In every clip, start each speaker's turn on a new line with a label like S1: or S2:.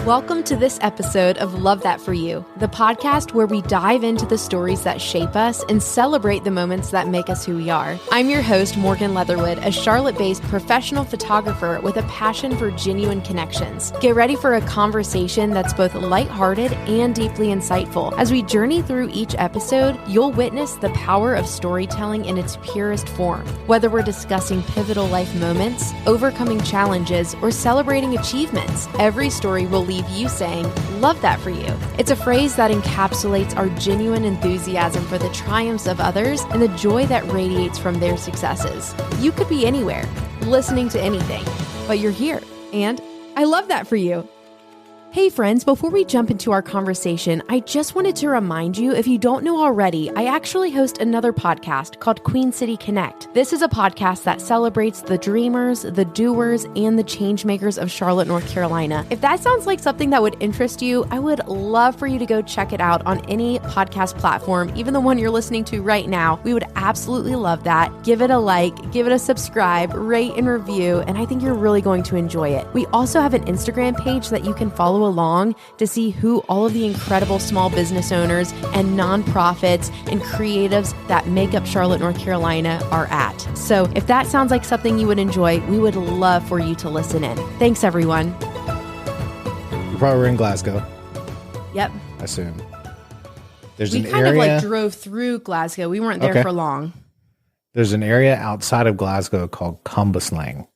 S1: Welcome to this episode of Love That For You, the podcast where we dive into the stories that shape us and celebrate the moments that make us who we are. I'm your host, Morgan Leatherwood, a Charlotte-based professional photographer with a passion for genuine connections. Get ready for a conversation that's both lighthearted and deeply insightful. As we journey through each episode, you'll witness the power of storytelling in its purest form. Whether we're discussing pivotal life moments, overcoming challenges, or celebrating achievements, every story will leave you saying, "Love that for you." It's a phrase that encapsulates our genuine enthusiasm for the triumphs of others and the joy that radiates from their successes. You could be anywhere, listening to anything, but you're here, and I love that for you. Hey friends, before we jump into our conversation, I just wanted to remind you, if you don't know already, I actually host another podcast called Queen City Connect. This is a podcast that celebrates the dreamers, the doers, and the change makers of Charlotte, North Carolina. If that sounds like something that would interest you, I would love for you to go check it out on any podcast platform, even the one you're listening to right now. We would absolutely love that. Give it a like, give it a subscribe, rate and review, and I think you're really going to enjoy it. We also have an Instagram page that you can follow along to see who all of the incredible small business owners and nonprofits and creatives that make up Charlotte, North Carolina are at. So if that sounds like something you would enjoy, we would love for you to listen in. Thanks, everyone.
S2: You probably were in Glasgow.
S1: Yep.
S2: I assume. There's
S1: We
S2: an
S1: kind
S2: area,
S1: of drove through Glasgow. We weren't there for long.
S2: There's an area outside of Glasgow called Cambuslang.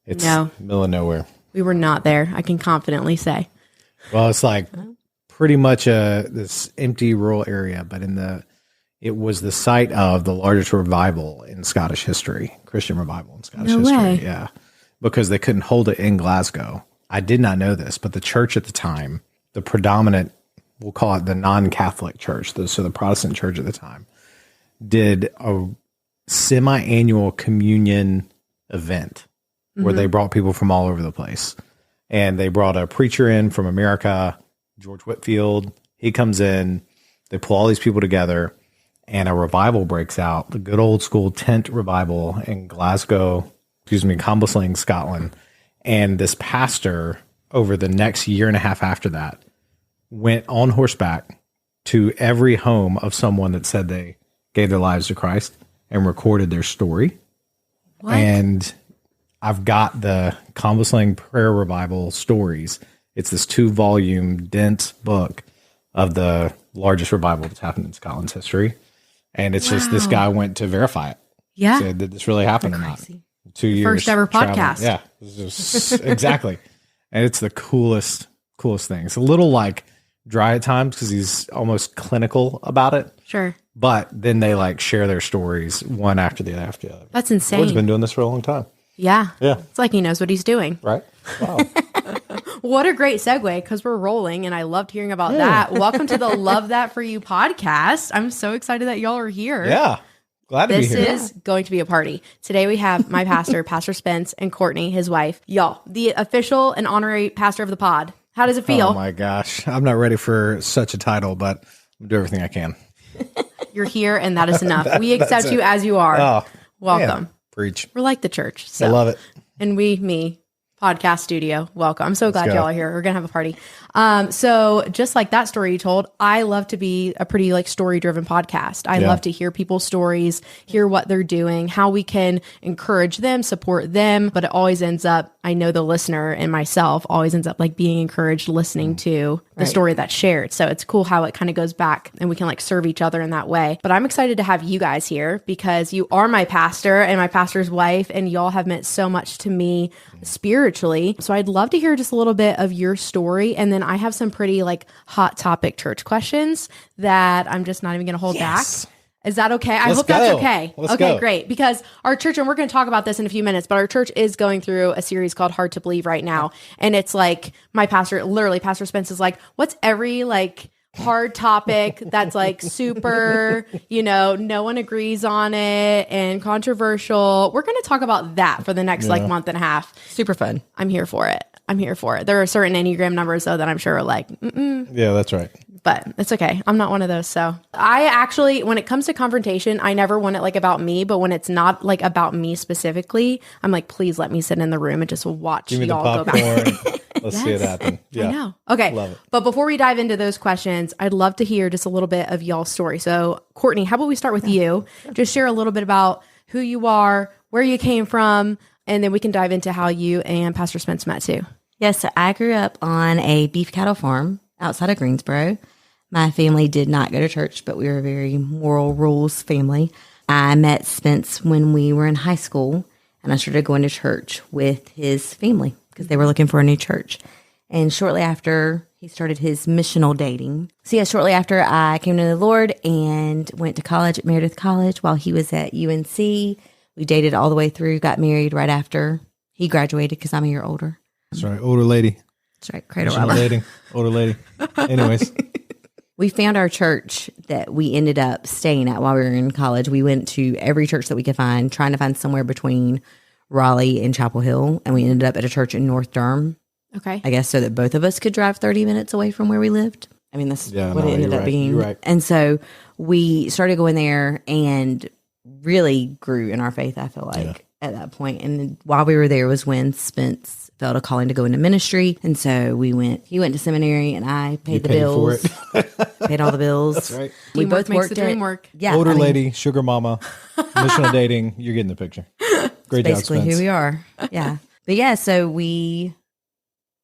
S2: It's middle of nowhere.
S1: We were not there. I can confidently say.
S2: Well, it's like pretty much this empty rural area, but it was the site of the largest revival in Scottish history, Christian revival in Scottish history.
S1: Way.
S2: Yeah, because they couldn't hold it in Glasgow. I did not know this, but the church at the time, the predominant, we'll call it the non-Catholic church, so the Protestant church at the time, did a semi-annual communion event where they brought people from all over the place. And they brought a preacher in from America, George Whitfield. He comes in, they pull all these people together, and a revival breaks out, the good old school tent revival in Cambuslang, Scotland. And this pastor, over the next year and a half after that, went on horseback to every home of someone that said they gave their lives to Christ and recorded their story.
S1: What?
S2: And I've got the Cambuslang Prayer Revival stories. It's this 2-volume dense book of the largest revival that's happened in Scotland's history. And it's just this guy went to verify it.
S1: Yeah.
S2: Said, did this really happen or not? 2 years.
S1: First ever podcast.
S2: Yeah. Exactly. And it's the coolest thing. It's a little like dry at times because he's almost clinical about it.
S1: Sure.
S2: But then they like share their stories one after the other.
S1: That's insane.
S2: He's been doing this for a long time.
S1: Yeah.
S2: Yeah.
S1: It's like he knows what he's doing.
S2: Right? Wow.
S1: What a great segue, because we're rolling, and I loved hearing about that. Welcome to the Love That For You podcast. I'm so excited that y'all are here.
S2: Yeah. Glad to be here.
S1: This is going to be a party. Today we have my pastor, Pastor Spence, and Courtney, his wife. Y'all, the official and honorary pastor of the pod. How does it feel?
S2: Oh my gosh. I'm not ready for such a title, but I'll do everything I can.
S1: You're here, and that is enough. We accept you as you are.
S2: Oh,
S1: welcome.
S2: Man. Preach.
S1: We're like the church. So.
S2: I love it.
S1: And me, podcast studio. Welcome. I'm so glad y'all are here. We're going to have a party. So just like that story you told, I love to be a pretty like story driven podcast. I love to hear people's stories, hear what they're doing, how we can encourage them, support them. But it always ends up, I know the listener and myself always ends up like being encouraged listening to the story that's shared. So it's cool how it kind of goes back and we can like serve each other in that way. But I'm excited to have you guys here because you are my pastor and my pastor's wife, and y'all have meant so much to me spiritually. So I'd love to hear just a little bit of your story. And then I have some pretty like hot topic church questions that I'm just not even going to hold back. Is that okay? I hope that's okay.
S2: Let's go.
S1: Great. Because our church, and we're going to talk about this in a few minutes, but our church is going through a series called Hard to Believe right now. And it's like my pastor, literally Pastor Spence is like, what's every like hard topic that's like super, no one agrees on it and controversial. We're going to talk about that for the next like month and a half. Super fun. I'm here for it. There are certain Enneagram numbers though that I'm sure are like,
S2: Yeah, that's right.
S1: But it's okay. I'm not one of those. So I actually, when it comes to confrontation, I never want it like about me, but when it's not like about me specifically, I'm like, please let me sit in the room and just watch y'all go back.
S2: Let's see it happen. Yeah.
S1: I know. Okay.
S2: Love it.
S1: But before we dive into those questions, I'd love to hear just a little bit of y'all's story. So, Courtney, how about we start with you? Just share a little bit about who you are, where you came from, and then we can dive into how you and Pastor Spence met too.
S3: Yes, so I grew up on a beef cattle farm outside of Greensboro. My family did not go to church, but we were a very moral rules family. I met Spence when we were in high school, and I started going to church with his family because they were looking for a new church. And shortly after, he started his missional dating. So yeah, shortly after, I came to the Lord and went to college at Meredith College while he was at UNC. We dated all the way through, got married right after he graduated because I'm a year older.
S2: That's right. Older lady.
S3: That's right. Cradle
S2: Missional
S3: robber.
S2: dating. Older lady. Anyways.
S3: We found our church that we ended up staying at while we were in college. We went to every church that we could find, trying to find somewhere between Raleigh and Chapel Hill. And we ended up at a church in North Durham.
S1: Okay.
S3: I guess so that both of us could drive 30 minutes away from where we lived. I mean, that's what it ended up being.
S2: You're right.
S3: And so we started going there and really grew in our faith, I feel like, at that point. And while we were there was when Spence felt a calling to go into ministry. And so he went to seminary and I paid the bills.
S2: For it.
S3: Paid all the bills.
S2: That's right.
S3: We
S1: Teamwork
S3: both
S1: makes
S3: worked
S1: the dream
S3: at,
S1: work.
S3: Yeah.
S2: Older lady, sugar mama, missional dating. You're getting the picture. Great job,
S3: basically
S2: Spence.
S3: who we are. Yeah. But yeah, so we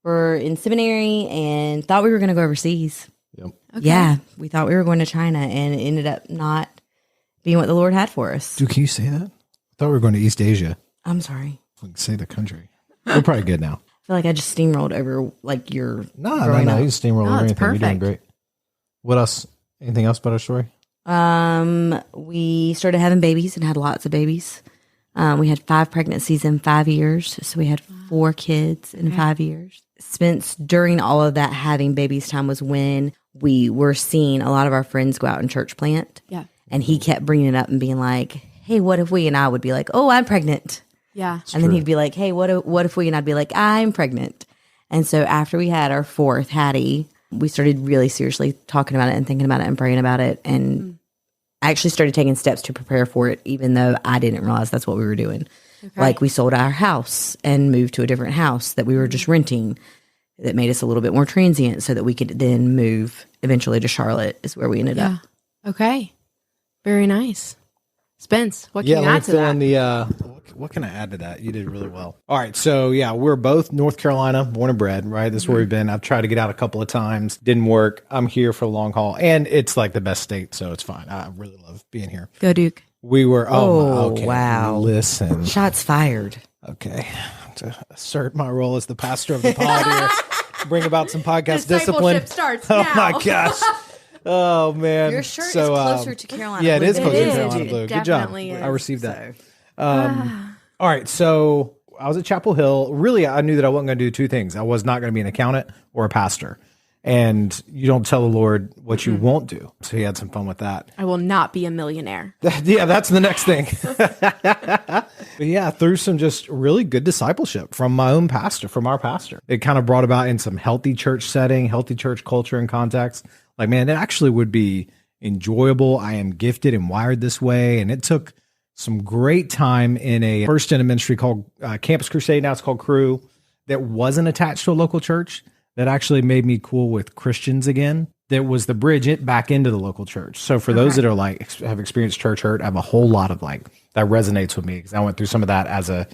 S3: were in seminary and thought we were going to go overseas.
S2: Yep.
S1: Okay.
S3: Yeah. We thought we were going to China and it ended up not being what the Lord had for us.
S2: Dude, can you say that? I thought we were going to East Asia.
S3: I'm sorry.
S2: We can say the country. We're probably good now.
S3: I feel like I just steamrolled over like your
S2: No,
S3: growing
S2: You
S3: up.
S2: can steamroll
S1: No,
S2: over
S1: it's
S2: anything. You're doing
S1: perfect.
S2: great. What else? Anything else about our story?
S3: We started having babies and had lots of babies. We had 5 pregnancies in 5 years. So we had 4 kids in 5 years. Spence, during all of that having babies time was when we were seeing a lot of our friends go out and church plant.
S1: Yeah.
S3: And he kept bringing it up and being like, hey, what if we? And I would be like, oh, I'm pregnant.
S1: Yeah.
S3: And then he'd be like, hey, what if we? And I'd be like, I'm pregnant. And so after we had our 4th, Hattie, we started really seriously talking about it and thinking about it and praying about it. And I actually started taking steps to prepare for it, even though I didn't realize that's what we were doing.
S1: Okay.
S3: Like we sold our house and moved to a different house that we were just renting that made us a little bit more transient so that we could then move eventually to Charlotte is where we ended
S1: Yeah.
S3: up.
S1: Okay. Very nice. Spence, what can you
S2: let me
S1: add to
S2: fill
S1: that?
S2: in the, what can I add to that? You did really well. All right. So, yeah, we're both North Carolina, born and bred, right? This is where we've been. I've tried to get out a couple of times. Didn't work. I'm here for the long haul. And it's like the best state, so it's fine. I really love being here.
S1: Go Duke.
S2: We were, okay.
S3: wow.
S2: Listen.
S3: Shots fired.
S2: Okay. To assert my role as the pastor of the pod here, bring about some podcast discipline.
S1: starts
S2: Oh,
S1: now.
S2: my gosh. Oh, man.
S3: Your shirt
S2: So,
S3: is closer to Carolina.
S2: Yeah, it
S3: Blue
S2: is
S3: than
S2: closer
S3: it
S2: to
S3: is.
S2: Carolina
S1: It
S2: Blue. Good job.
S1: definitely
S2: I
S1: is.
S2: received that. All right. So I was at Chapel Hill. Really, I knew that I wasn't going to do 2 things. I was not going to be an accountant or a pastor. And you don't tell the Lord what you won't do. So he had some fun with that.
S1: I will not be a millionaire.
S2: Yeah, that's the next thing. But yeah, through some just really good discipleship from my own pastor, from our pastor. It kind of brought about in some healthy church setting, healthy church culture and context. Like, man, it actually would be enjoyable. I am gifted and wired this way. And it took some great time in a first in a ministry called Campus Crusade. Now it's called Crew, that wasn't attached to a local church. That actually made me cool with Christians again. That was the bridge it back into the local church. So for those that are like, have experienced church hurt, I have a whole lot of like, that resonates with me because I went through some of that as a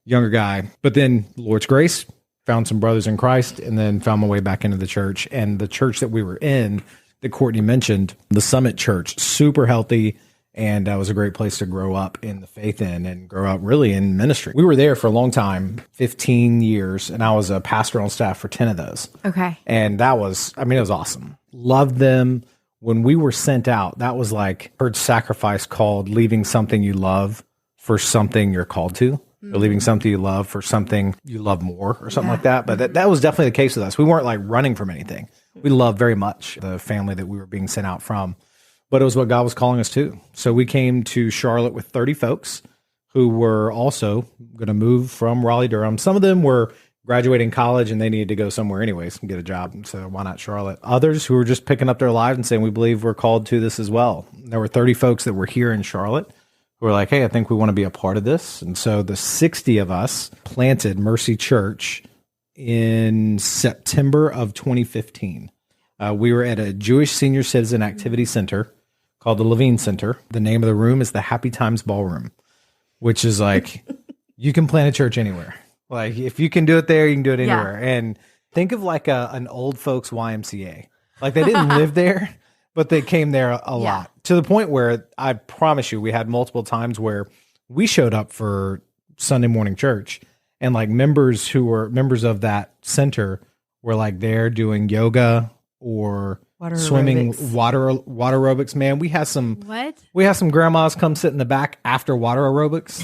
S2: younger guy. But then Lord's grace, found some brothers in Christ, and then found my way back into the church. And the church that we were in, that Courtney mentioned, the Summit Church, super healthy. And that was a great place to grow up in the faith in and grow up really in ministry. We were there for a long time, 15 years, and I was a pastor on staff for 10 of those.
S1: Okay.
S2: And that was, it was awesome. Loved them. When we were sent out, that was like, heard sacrifice called leaving something you love for something you're called to, or leaving something you love for something you love more or something like that. But that was definitely the case with us. We weren't like running from anything. We loved very much the family that we were being sent out from. But it was what God was calling us to. So we came to Charlotte with 30 folks who were also going to move from Raleigh, Durham. Some of them were graduating college and they needed to go somewhere anyways and get a job. And so why not Charlotte? Others who were just picking up their lives and saying, we believe we're called to this as well. There were 30 folks that were here in Charlotte who were like, hey, I think we want to be a part of this. And so the 60 of us planted Mercy Church in September of 2015. We were at a Jewish senior citizen activity center called the Levine Center. The name of the room is the Happy Times Ballroom, which is like, you can plant a church anywhere. Like, if you can do it there, you can do it anywhere. And think of like an old folks YMCA. Like, they didn't live there, but they came there a lot, to the point where I promise you, we had multiple times where we showed up for Sunday morning church, and like members who were members of that center were like there doing yoga or swimming, water aerobics. Man, we had some grandmas come sit in the back after water aerobics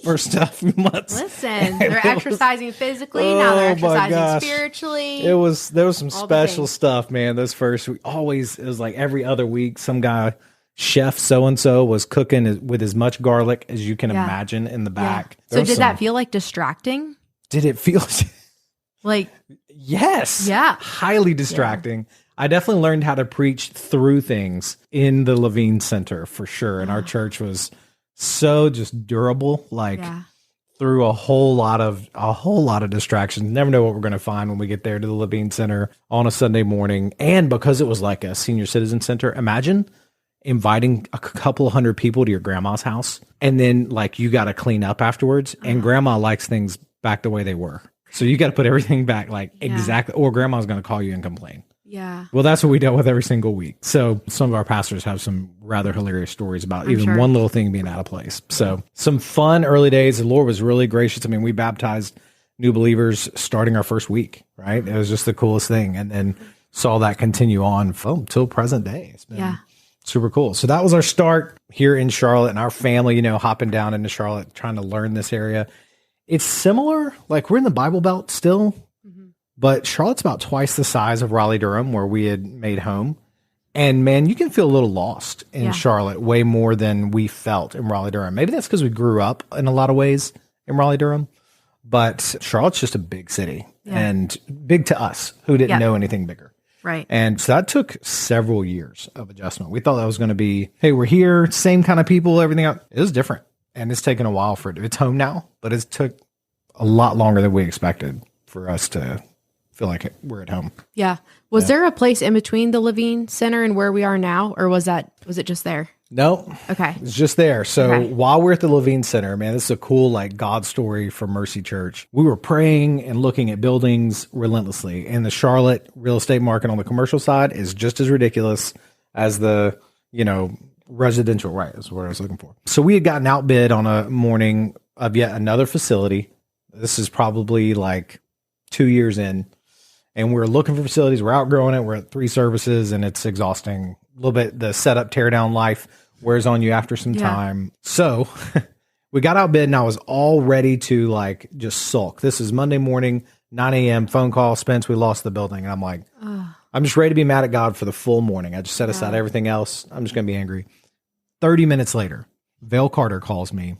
S2: for stuff.
S1: Listen, they're exercising physically, now they're exercising spiritually.
S2: There was some special stuff, man. Those first week, it was like every other week, some guy, chef so-and-so, was cooking with as much garlic as you can imagine in the back.
S1: So did that feel like distracting?
S2: Did it feel
S1: like,
S2: yes. Yeah. Highly distracting. Yeah. I definitely learned how to preach through things in the Levine Center for sure. And our church was so just durable, through a whole lot of distractions. Never know what we're going to find when we get there to the Levine Center on a Sunday morning. And because it was like a senior citizen center, imagine inviting a couple of hundred people to your grandma's house, and then like you got to clean up afterwards. And grandma likes things back the way they were. So you got to put everything back exactly, or grandma's going to call you and complain.
S1: Yeah.
S2: Well, that's what we dealt with every single week. So some of our pastors have some rather hilarious stories about one little thing being out of place. So some fun early days. The Lord was really gracious. I mean, we baptized new believers starting our first week, right? It was just the coolest thing. And then saw that continue on till present day. It's been super cool. So that was our start here in Charlotte, and our family, hopping down into Charlotte, trying to learn this area. It's similar, like we're in the Bible Belt still, but Charlotte's about twice the size of Raleigh-Durham, where we had made home. And man, you can feel a little lost in Charlotte, way more than we felt in Raleigh-Durham. Maybe that's because we grew up in a lot of ways in Raleigh-Durham, but Charlotte's just a big city and big to us who didn't know anything bigger.
S1: Right.
S2: And so that took several years of adjustment. We thought that was going to be, hey, we're here, same kind of people, everything else. It was different. And it's taken a while it's home now, but it took a lot longer than we expected for us to feel like we're at home.
S1: Yeah. Was there a place in between the Levine Center and where we are now, or was it just there?
S2: No.
S1: Okay.
S2: It's just there. So while we're at the Levine Center, man, this is a cool God story from Mercy Church. We were praying and looking at buildings relentlessly. And the Charlotte real estate market on the commercial side is just as ridiculous as the, residential, right? Is what I was looking for. So we had gotten outbid on a morning of yet another facility. This is probably like 2 years in. And we're looking for facilities. We're outgrowing it. We're at 3 services, and it's exhausting. A little bit, the setup, tear down life wears on you after some time. So we got outbid, and I was all ready to just sulk. This is Monday morning, 9 a.m., phone call, Spence, we lost the building. And I'm like, I'm just ready to be mad at God for the full morning. I just set aside everything else. I'm just going to be angry. 30 minutes later, Vale Carter calls me.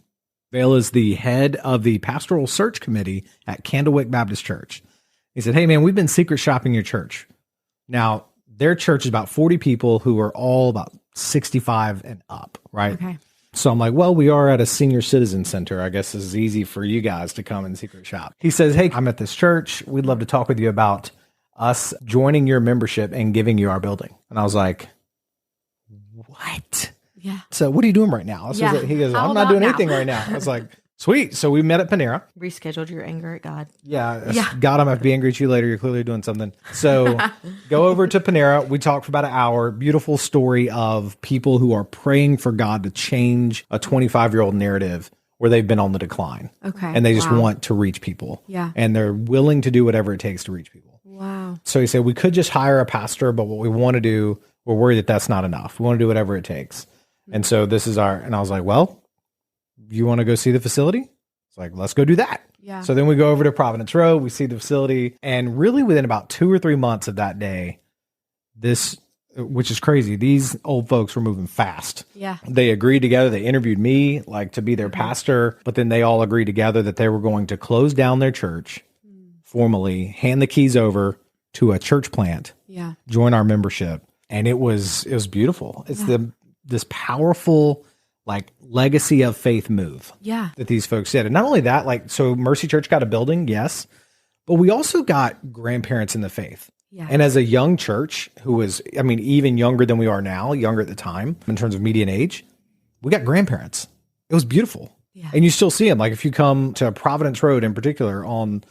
S2: Vale is the head of the pastoral search committee at Candlewick Baptist Church. He said, hey, man, we've been secret shopping your church. Now, their church is about 40 people who are all about 65 and up, right?
S1: Okay.
S2: So I'm like, well, we are at a senior citizen center. I guess this is easy for you guys to come and secret shop. He says, hey, I'm at this church. We'd love to talk with you about us joining your membership and giving you our building. And I was like, what?
S1: Yeah.
S2: So what are you doing right now? He goes, I'm not doing anything right now. I was like, sweet. So we met at Panera.
S3: Rescheduled your anger at God.
S2: Yeah. God, I'm going to be angry at you later. You're clearly doing something. So go over to Panera. We talked for about an hour. Beautiful story of people who are praying for God to change a 25-year-old narrative where they've been on the decline.
S1: Okay.
S2: And they just want to reach people.
S1: Yeah.
S2: And they're willing to do whatever it takes to reach people.
S1: Wow.
S2: So he said, we could just hire a pastor, but what we want to do, we're worried that that's not enough. We want to do whatever it takes. And so this is and I was like, well, you want to go see the facility? It's like, let's go do that.
S1: Yeah.
S2: So then we go over to Providence Road, we see the facility, and really within about 2 or 3 months of that day, which is crazy, these old folks were moving fast.
S1: Yeah.
S2: They agreed together. They interviewed me to be their pastor, but then they all agreed together that they were going to close down their church formally, hand the keys over to a church plant, join our membership. And it was beautiful. It's this powerful legacy of faith move that these folks did. And not only that, so Mercy Church got a building, yes, But we also got grandparents in the faith.
S1: Yeah.
S2: And as a young church who was, I mean, even younger than we are now, younger at the time in terms of median age, we got grandparents. It was beautiful.
S1: Yeah.
S2: And you still see them. Like if you come to Providence Road in particular on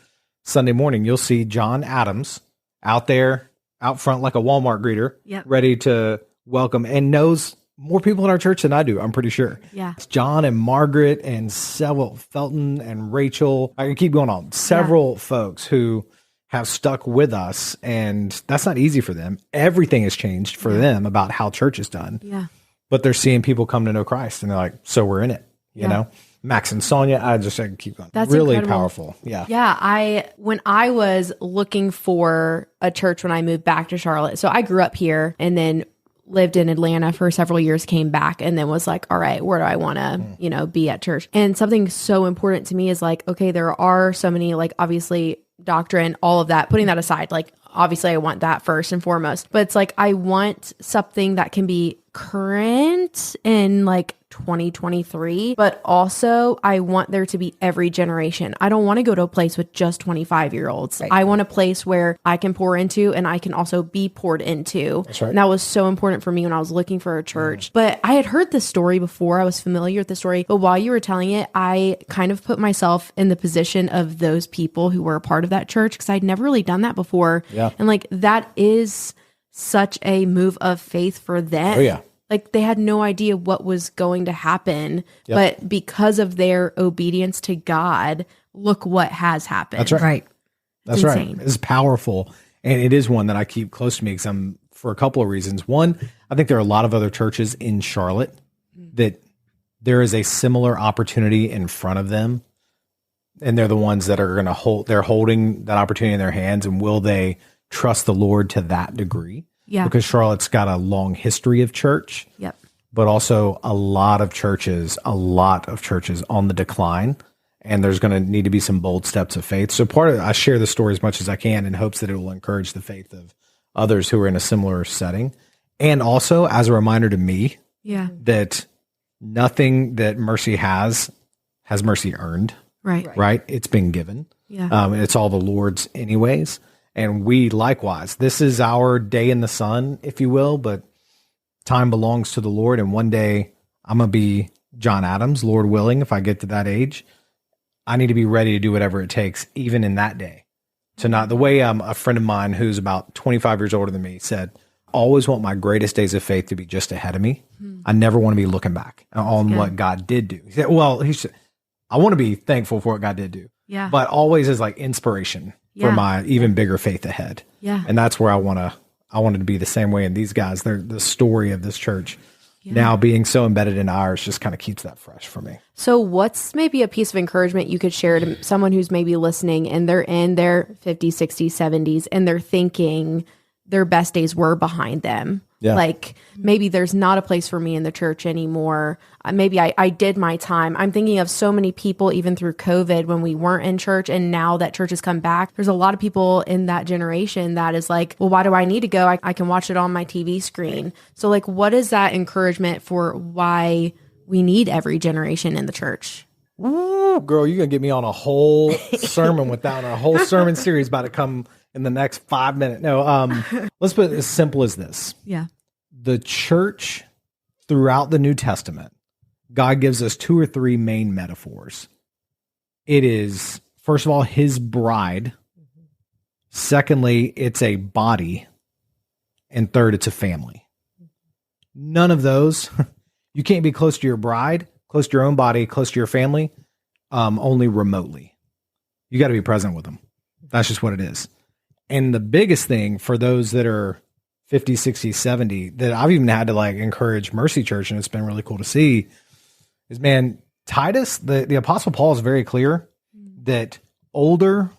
S2: Sunday morning, you'll see John Adams out there, out front like a Walmart greeter, ready to welcome and knows more people in our church than I do, I'm pretty sure.
S1: Yeah.
S2: It's John and Margaret and several, Felton and Rachel. I can keep going on. Several folks who have stuck with us, and that's not easy for them. Everything has changed for them about how church is done.
S1: Yeah.
S2: But they're seeing people come to know Christ, and they're like, so we're in it, you know? Max and Sonia, I can keep going.
S1: That's
S2: really
S1: incredible.
S2: Powerful. Yeah.
S1: Yeah. When I was looking for a church when I moved back to Charlotte, so I grew up here and then lived in Atlanta for several years, came back, and then was like, all right, where do I want to, be at church? And something so important to me is like, okay, there are so many, like, obviously doctrine, all of that, putting that aside, like, obviously I want that first and foremost, but it's like, I want something that can be current in like 2023, but also I want there to be every generation. I don't want to go to a place with just 25-year-olds. Right. I want a place where I can pour into and I can also be poured into.
S2: That's right.
S1: And that was so important for me when I was looking for a church. But I had heard this story before. I was familiar with the story, but while you were telling it, I kind of put myself in the position of those people who were a part of that church because I'd never really done that before.
S2: Yeah.
S1: And like, that is such a move of faith for them.
S2: Oh, yeah.
S1: Like they had no idea what was going to happen, but because of their obedience to God, look what has happened.
S2: That's right.
S3: Right.
S2: That's right. It's powerful. And it is one that I keep close to me because I'm for a couple of reasons. One, I think there are a lot of other churches in Charlotte that there is a similar opportunity in front of them. And they're the ones that are going to they're holding that opportunity in their hands. And will they trust the Lord to that degree?
S1: Yeah.
S2: Because Charlotte's got a long history of church.
S1: Yep.
S2: But also a lot of churches on the decline. And there's going to need to be some bold steps of faith. So I share the story as much as I can in hopes that it will encourage the faith of others who are in a similar setting. And also as a reminder to me that nothing that mercy has mercy earned. Right. It's been given.
S1: Yeah.
S2: It's all the Lord's anyways. And we likewise, this is our day in the sun, if you will, but time belongs to the Lord. And one day I'm going to be John Adams, Lord willing, if I get to that age. I need to be ready to do whatever it takes, even in that day. To not, the way a friend of mine who's about 25 years older than me said, I always want my greatest days of faith to be just ahead of me. I never want to be looking back on what God did do. He said, I want to be thankful for what God did do.
S1: Yeah.
S2: But always as like inspiration for my even bigger faith ahead.
S1: Yeah.
S2: And that's where I wanted to be the same way. And these guys, they're the story of this church now being so embedded in ours just kind of keeps that fresh for me.
S1: So what's maybe a piece of encouragement you could share to someone who's maybe listening and they're in their 50s, 60s, 70s, and they're thinking their best days were behind them?
S2: Yeah.
S1: Like maybe there's not a place for me in the church anymore. Maybe I did my time. I'm thinking of so many people, even through COVID, when we weren't in church, and now that church has come back, there's a lot of people in that generation that is like, well, why do I need to go? I can watch it on my TV screen. So like, what is that encouragement for why we need every generation in the church?
S2: Ooh, girl, you're going to get me on a whole sermon with that one, a whole sermon series about to come in the next 5 minutes. No, let's put it as simple as this.
S1: Yeah.
S2: The church throughout the New Testament, God gives us 2 or 3 main metaphors. It is, first of all, his bride. Secondly, it's a body. And third, it's a family. None of those, you can't be close to your bride, close to your own body, close to your family, only remotely. You got to be present with them. That's just what it is. And the biggest thing for those that are 50, 60, 70, that I've even had to like encourage Mercy Church, and it's been really cool to see, is, man, Titus, the Apostle Paul is very clear that older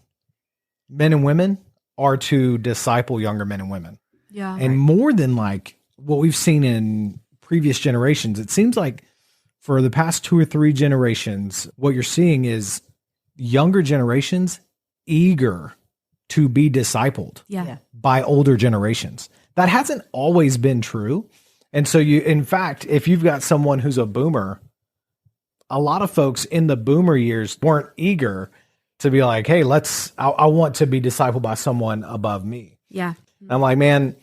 S2: men and women are to disciple younger men and women.
S1: Yeah.
S2: And more than like what we've seen in previous generations, it seems like for the past 2 or 3 generations, what you're seeing is younger generations eager to be discipled by older generations. That hasn't always been true. And so in fact, if you've got someone who's a boomer, a lot of folks in the boomer years weren't eager to be like, hey, I want to be discipled by someone above me.
S1: Yeah.
S2: And I'm like, man,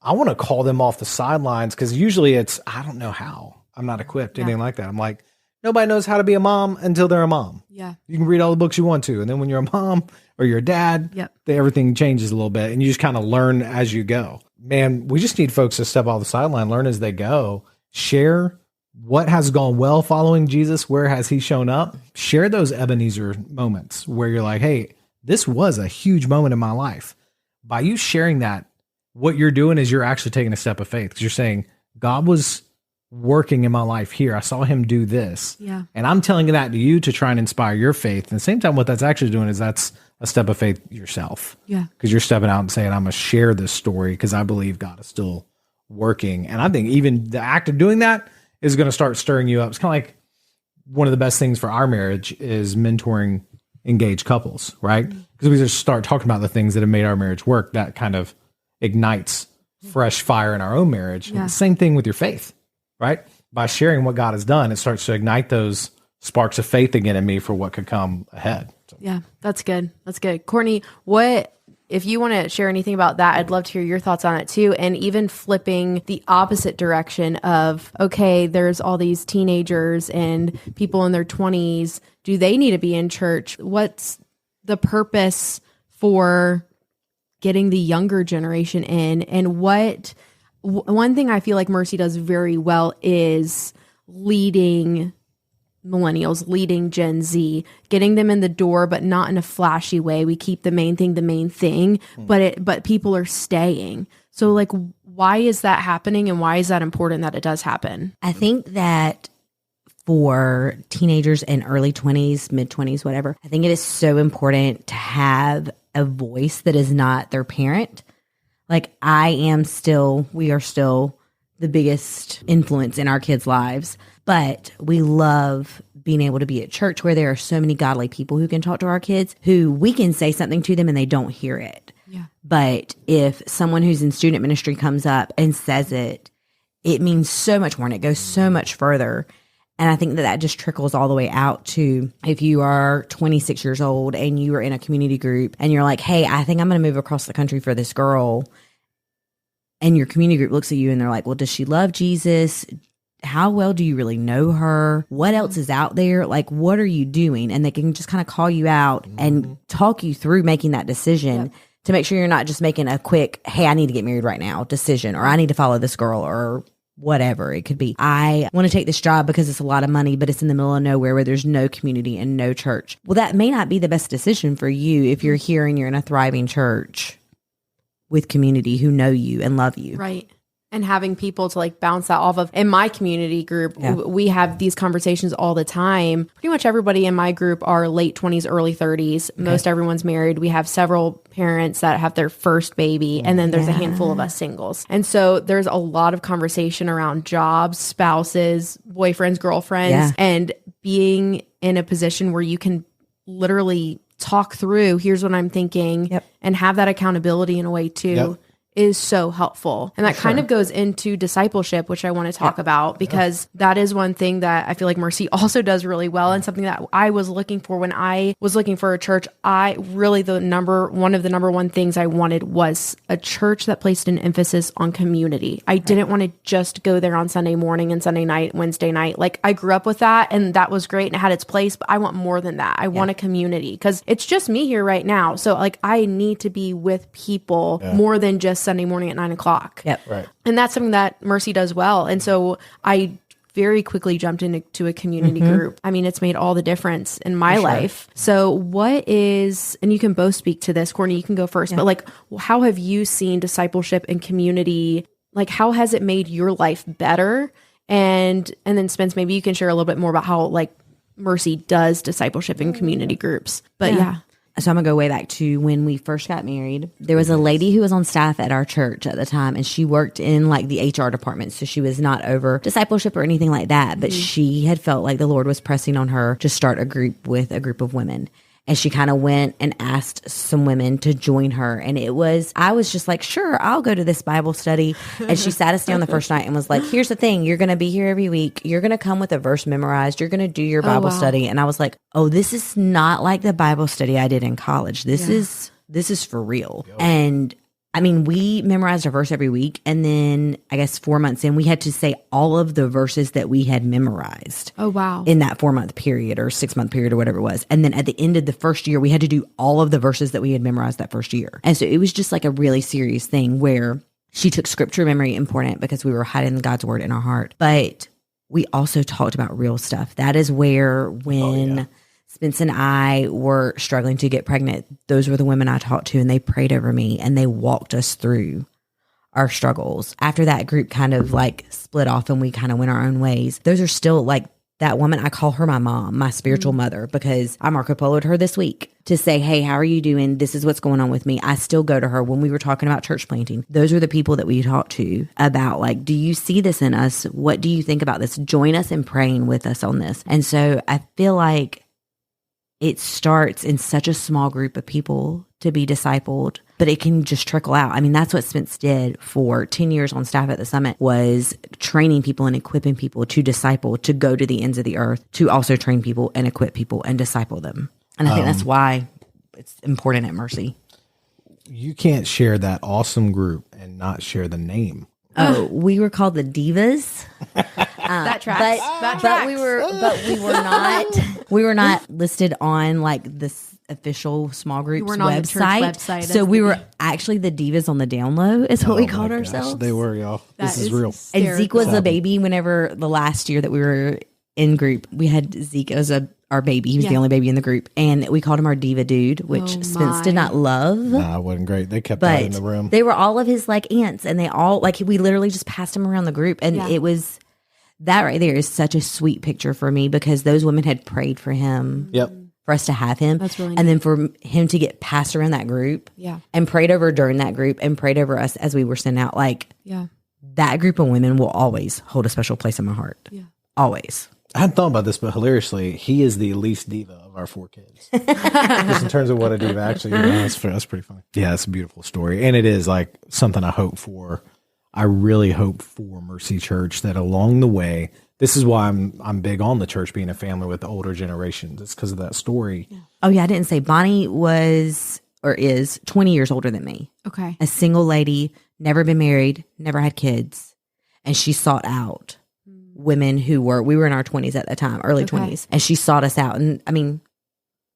S2: I want to call them off the sidelines because usually I don't know how. I'm not equipped, anything like that. I'm like, nobody knows how to be a mom until they're a mom.
S1: Yeah.
S2: You can read all the books you want to. And then when you're a mom or you're a dad, everything changes a little bit and you just kind of learn as you go. Man, we just need folks to step off the sideline, learn as they go, share what has gone well following Jesus. Where has he shown up? Share those Ebenezer moments where you're like, hey, this was a huge moment in my life. By you sharing that, what you're doing is you're actually taking a step of faith because you're saying, God was working in my life here. I saw him do this.
S1: Yeah.
S2: And I'm telling that to you to try and inspire your faith. And at the same time, what that's actually doing is that's a step of faith yourself.
S1: Yeah.
S2: Because you're stepping out and saying, I'm going to share this story because I believe God is still working. And I think even the act of doing that is going to start stirring you up. It's kind of like one of the best things for our marriage is mentoring engaged couples, right? Because we just start talking about the things that have made our marriage work. That kind of ignites fresh fire in our own marriage.
S1: Yeah.
S2: Same thing with your faith, right? By sharing what God has done, it starts to ignite those sparks of faith again in me for what could come ahead. So.
S1: Yeah, that's good. That's good. Courtney, if you want to share anything about that, I'd love to hear your thoughts on it too. And even flipping the opposite direction of, okay, there's all these teenagers and people in their 20s. Do they need to be in church? What's the purpose for getting the younger generation in? And one thing I feel like Mercy does very well is leading millennials, leading Gen Z, getting them in the door, but not in a flashy way. We keep the main thing, but people are staying. So like, why is that happening? And why is that important that it does happen?
S3: I think that for teenagers in early 20s, mid 20s, whatever, I think it is so important to have a voice that is not their parent. Like we are still the biggest influence in our kids' lives, but we love being able to be at church where there are so many godly people who can talk to our kids, who we can say something to them and they don't hear it.
S1: Yeah.
S3: But if someone who's in student ministry comes up and says it, it means so much more and it goes so much further. And I think that just trickles all the way out to if you are 26 years old and you are in a community group and you're like, hey, I think I'm going to move across the country for this girl. And your community group looks at you and they're like, well, does she love Jesus? How well do you really know her? What else is out there? Like, what are you doing? And they can just kind of call you out and talk you through making that decision to make sure you're not just making a quick, hey, I need to get married right now decision, or I need to follow this girl, or whatever it could be. I want to take this job because it's a lot of money, but it's in the middle of nowhere where there's no community and no church. Well, that may not be the best decision for you if you're here and you're in a thriving church with community who know you and love you.
S1: Right. And having people to like bounce that off of. In my community group, we have these conversations all the time. Pretty much everybody in my group are late 20s, early 30s. Okay. Most everyone's married. We have several parents that have their first baby, and then there's a handful of us singles. And so there's a lot of conversation around jobs, spouses, boyfriends, girlfriends, and being in a position where you can literally talk through, here's what I'm thinking, and have that accountability in a way too. Is so helpful. And that kind of goes into discipleship, which I want to talk about, because that is one thing that I feel like Mercy also does really well, and something that I was looking for when I was looking for a church. One of the number one things I wanted was a church that placed an emphasis on community. I didn't want to just go there on Sunday morning and Sunday night, Wednesday night. Like, I grew up with that and that was great and it had its place, but I want more than that. I want a community, because it's just me here right now. So like, I need to be with people more than just Sunday morning at 9:00.
S3: Yep.
S2: Right.
S1: And that's something that Mercy does well. And so I very quickly jumped into a community group. I mean, it's made all the difference in my life. So and you can both speak to this, Courtney, you can go first, but like, how have you seen discipleship and community? Like, how has it made your life better? And then Spence, maybe you can share a little bit more about how like Mercy does discipleship in community groups. But
S3: So I'm going to go way back to when we first got married. There was a lady who was on staff at our church at the time, and she worked in like the HR department. So she was not over discipleship or anything like that, but she had felt like the Lord was pressing on her to start a group with a group of women. And she kind of went and asked some women to join her. And I was just like, sure, I'll go to this Bible study. And she sat us down the first night and was like, here's the thing. You're going to be here every week. You're going to come with a verse memorized. You're going to do your Bible study. And I was like, oh, this is not like the Bible study I did in college. This is for real. And I mean, we memorized a verse every week. And then I guess 4 months in, we had to say all of the verses that we had memorized.
S1: Oh, wow.
S3: In that 4 month period or 6 month period or whatever it was. And then at the end of the first year, we had to do all of the verses that we had memorized that first year. And so it was just like a really serious thing where she took scripture memory important because we were hiding God's word in our heart. But we also talked about real stuff. That is where when Spence and I were struggling to get pregnant, those were the women I talked to, and they prayed over me and they walked us through our struggles. After that group kind of like split off and we kind of went our own ways, those are still like that woman. I call her my mom, my spiritual mother, because I Marco Polo'd her this week to say, hey, how are you doing? This is what's going on with me. I still go to her when we were talking about church planting. Those are the people that we talked to about like, do you see this in us? What do you think about this? Join us in praying with us on this. And so I feel like it starts in such a small group of people to be discipled, but it can just trickle out. I mean, that's what Spence did for 10 years on staff at the summit, was training people and equipping people to disciple, to go to the ends of the earth, to also train people and equip people and disciple them. And I think that's why it's important at Mercy.
S2: You can't share that awesome group and not share the name.
S3: Oh, we were called the Divas.
S1: That tracks.
S3: But we were not listed on like this official small group's website. So we were actually the Divas on the down low is what we called ourselves.
S2: They were, y'all. This is real.
S3: And Zeke was a baby whenever the last year that we were in group. We had Zeke as our baby. He was the only baby in the group. And we called him our diva dude, which Spence did not love.
S2: Nah, it wasn't great. They kept that in the room.
S3: They were all of his like aunts, and they all like, we literally just passed him around the group. And it was, that right there is such a sweet picture for me, because those women had prayed for him.
S2: Yep.
S3: For us to have him.
S1: That's really
S3: and then for him to get passed around that group.
S1: Yeah.
S3: And prayed over during that group and prayed over us as we were sent out. Like, that group of women will always hold a special place in my heart. Yeah. Always.
S2: I hadn't thought about this, but hilariously, he is the least diva of our 4 kids. Just in terms of what a diva actually is. That's pretty funny. Yeah, it's a beautiful story. And it is like something I hope for. I really hope for Mercy Church that along the way, this is why I'm big on the church being a family with the older generations. It's because of that story.
S3: Yeah. Oh, yeah, I didn't say Bonnie was or is 20 years older than me.
S1: Okay.
S3: A single lady, never been married, never had kids. And she sought out women we were in our 20s at that time, early 20s. And she sought us out. And I mean,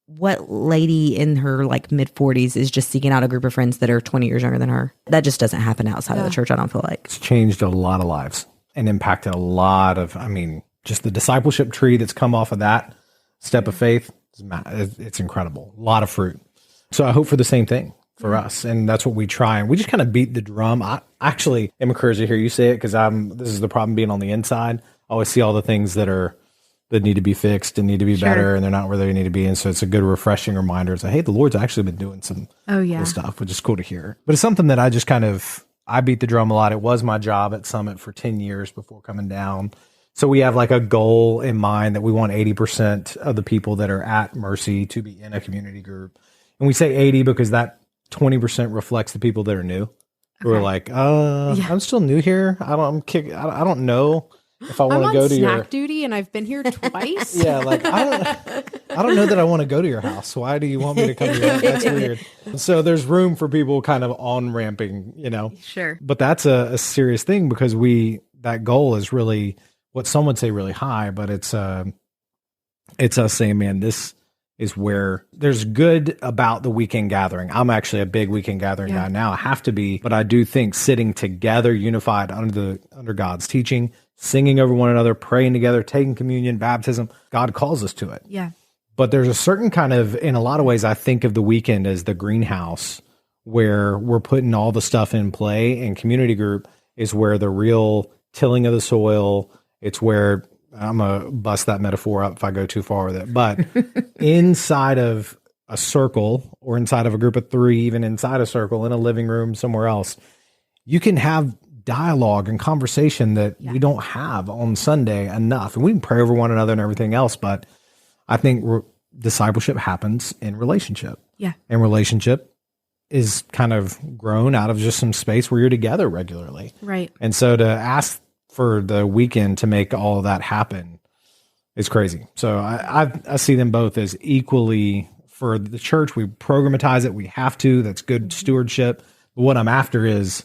S3: what lady in her like mid 40s is just seeking out a group of friends that are 20 years younger than her? That just doesn't happen outside of the church, I don't feel like.
S2: It's changed a lot of lives and impacted a lot of, I mean, just the discipleship tree that's come off of that step of faith. It's incredible. A lot of fruit. So I hope for the same thing for us. And that's what we try. And we just kind of beat the drum. I actually am encouraged to hear you say it, because this is the problem being on the inside. I always see all the things that need to be fixed and need to be better, and they're not where they need to be. And so it's a good refreshing reminder. It's like, hey, the Lord's actually been doing some cool stuff, which is cool to hear. But it's something that I just I beat the drum a lot. It was my job at Summit for 10 years before coming down. So we have like a goal in mind that we want 80% of the people that are at Mercy to be in a community group. And we say 80 because that 20% reflects the people that are new, who are like, I'm still new here. I don't know if I want to go to your
S1: snack duty, and I've been here twice.
S2: Like I don't know that I want to go to your house. Why do you want me to come to your house? That's weird. So there's room for people kind of on ramping,
S1: Sure.
S2: But that's a serious thing, because that goal is really what some would say really high, but it's us saying, man, this is where there's good about the weekend gathering. I'm actually a big weekend gathering guy now. I have to be, but I do think sitting together, unified under God's teaching, singing over one another, praying together, taking communion, baptism, God calls us to it.
S1: Yeah.
S2: But there's a certain kind of, in a lot of ways, I think of the weekend as the greenhouse where we're putting all the stuff in play, and community group is where the real tilling of the soil. It's where, I'm going to bust that metaphor up if I go too far with it, but inside of a circle, or inside of a group of 3, even inside a circle, in a living room, somewhere else, you can have dialogue and conversation that we don't have on Sunday enough. And we can pray over one another and everything else, but I think discipleship happens in relationship.
S1: Yeah.
S2: And relationship is kind of grown out of just some space where you're together regularly.
S1: Right.
S2: And so to ask for the weekend to make all of that happen is crazy. So I see them both as equally, for the church, we programatize it. We have to. That's good stewardship. But what I'm after is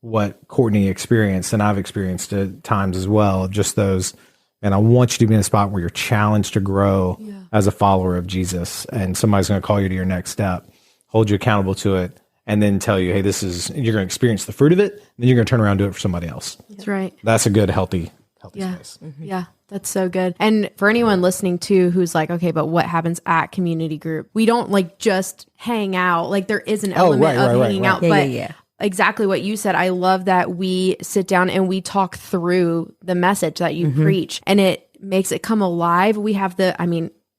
S2: what Courtney experienced, and I've experienced at times as well, just those. And I want you to be in a spot where you're challenged to grow as a follower of Jesus, and somebody's going to call you to your next step, hold you accountable to it, and then tell you, hey, this is, you're going to experience the fruit of it, and then you're going to turn around and do it for somebody else.
S1: That's right.
S2: That's a good, healthy space.
S1: Mm-hmm. Yeah, that's so good. And for anyone listening too, who's like, okay, but what happens at community group? We don't like just hang out. Like there is an element of hanging out, but exactly what you said. I love that we sit down and we talk through the message that you preach, and it makes it come alive. We have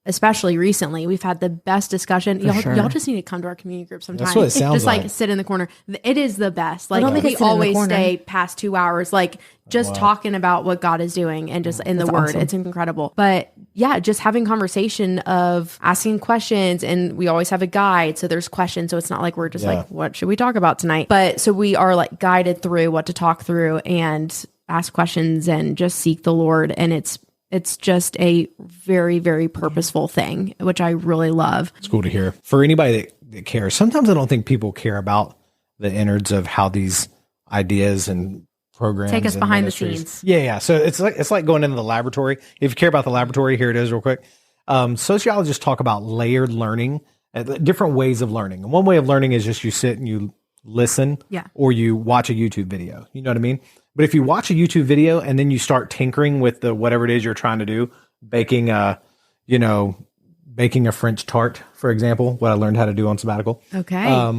S1: especially recently, we've had the best discussion. Y'all just need to come to our community group sometime.
S2: That's what it sounds
S1: just like sit in the corner. It is the best. Like we always stay past 2 hours, like just talking about what God is doing and just in the Word. Awesome. It's incredible. But yeah, just having conversation of asking questions, and we always have a guide. So there's questions. So it's not like we're just like, what should we talk about tonight? But so we are like guided through what to talk through and ask questions and just seek the Lord. And it's just a very, very purposeful thing, which I really love.
S2: It's cool to hear. For anybody that cares, sometimes I don't think people care about the innards of how these ideas and programs
S1: take us behind the
S2: scenes. Yeah. So it's like going into the laboratory. If you care about the laboratory, here it is real quick. Sociologists talk about layered learning, different ways of learning. And one way of learning is just you sit and you listen, or you watch a YouTube video. You know what I mean? But if you watch a YouTube video and then you start tinkering with the whatever it is you're trying to do, baking a French tart, for example, what I learned how to do on sabbatical,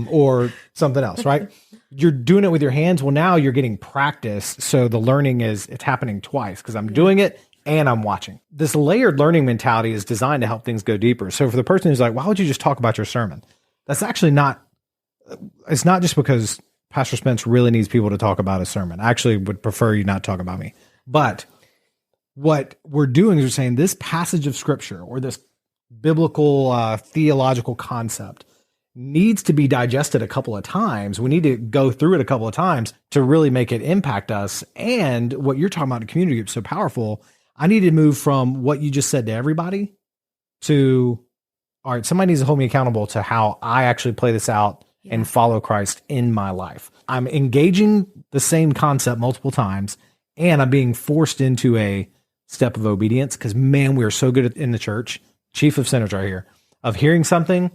S2: or something else, right? You're doing it with your hands. Well, now you're getting practice. So the learning it's happening twice because I'm doing it and I'm watching. This layered learning mentality is designed to help things go deeper. So for the person who's like, why would you just talk about your sermon? That's actually not, it's not just because Pastor Spence really needs people to talk about his sermon. I actually would prefer you not talk about me. But what we're doing is we're saying this passage of scripture or this biblical theological concept needs to be digested a couple of times. We need to go through it a couple of times to really make it impact us. And what you're talking about in community group is so powerful. I need to move from what you just said to everybody to, all right, somebody needs to hold me accountable to how I actually play this out and follow Christ in my life. I'm engaging the same concept multiple times, and I'm being forced into a step of obedience because, man, we are so good in the church, chief of sinners right here, of hearing something,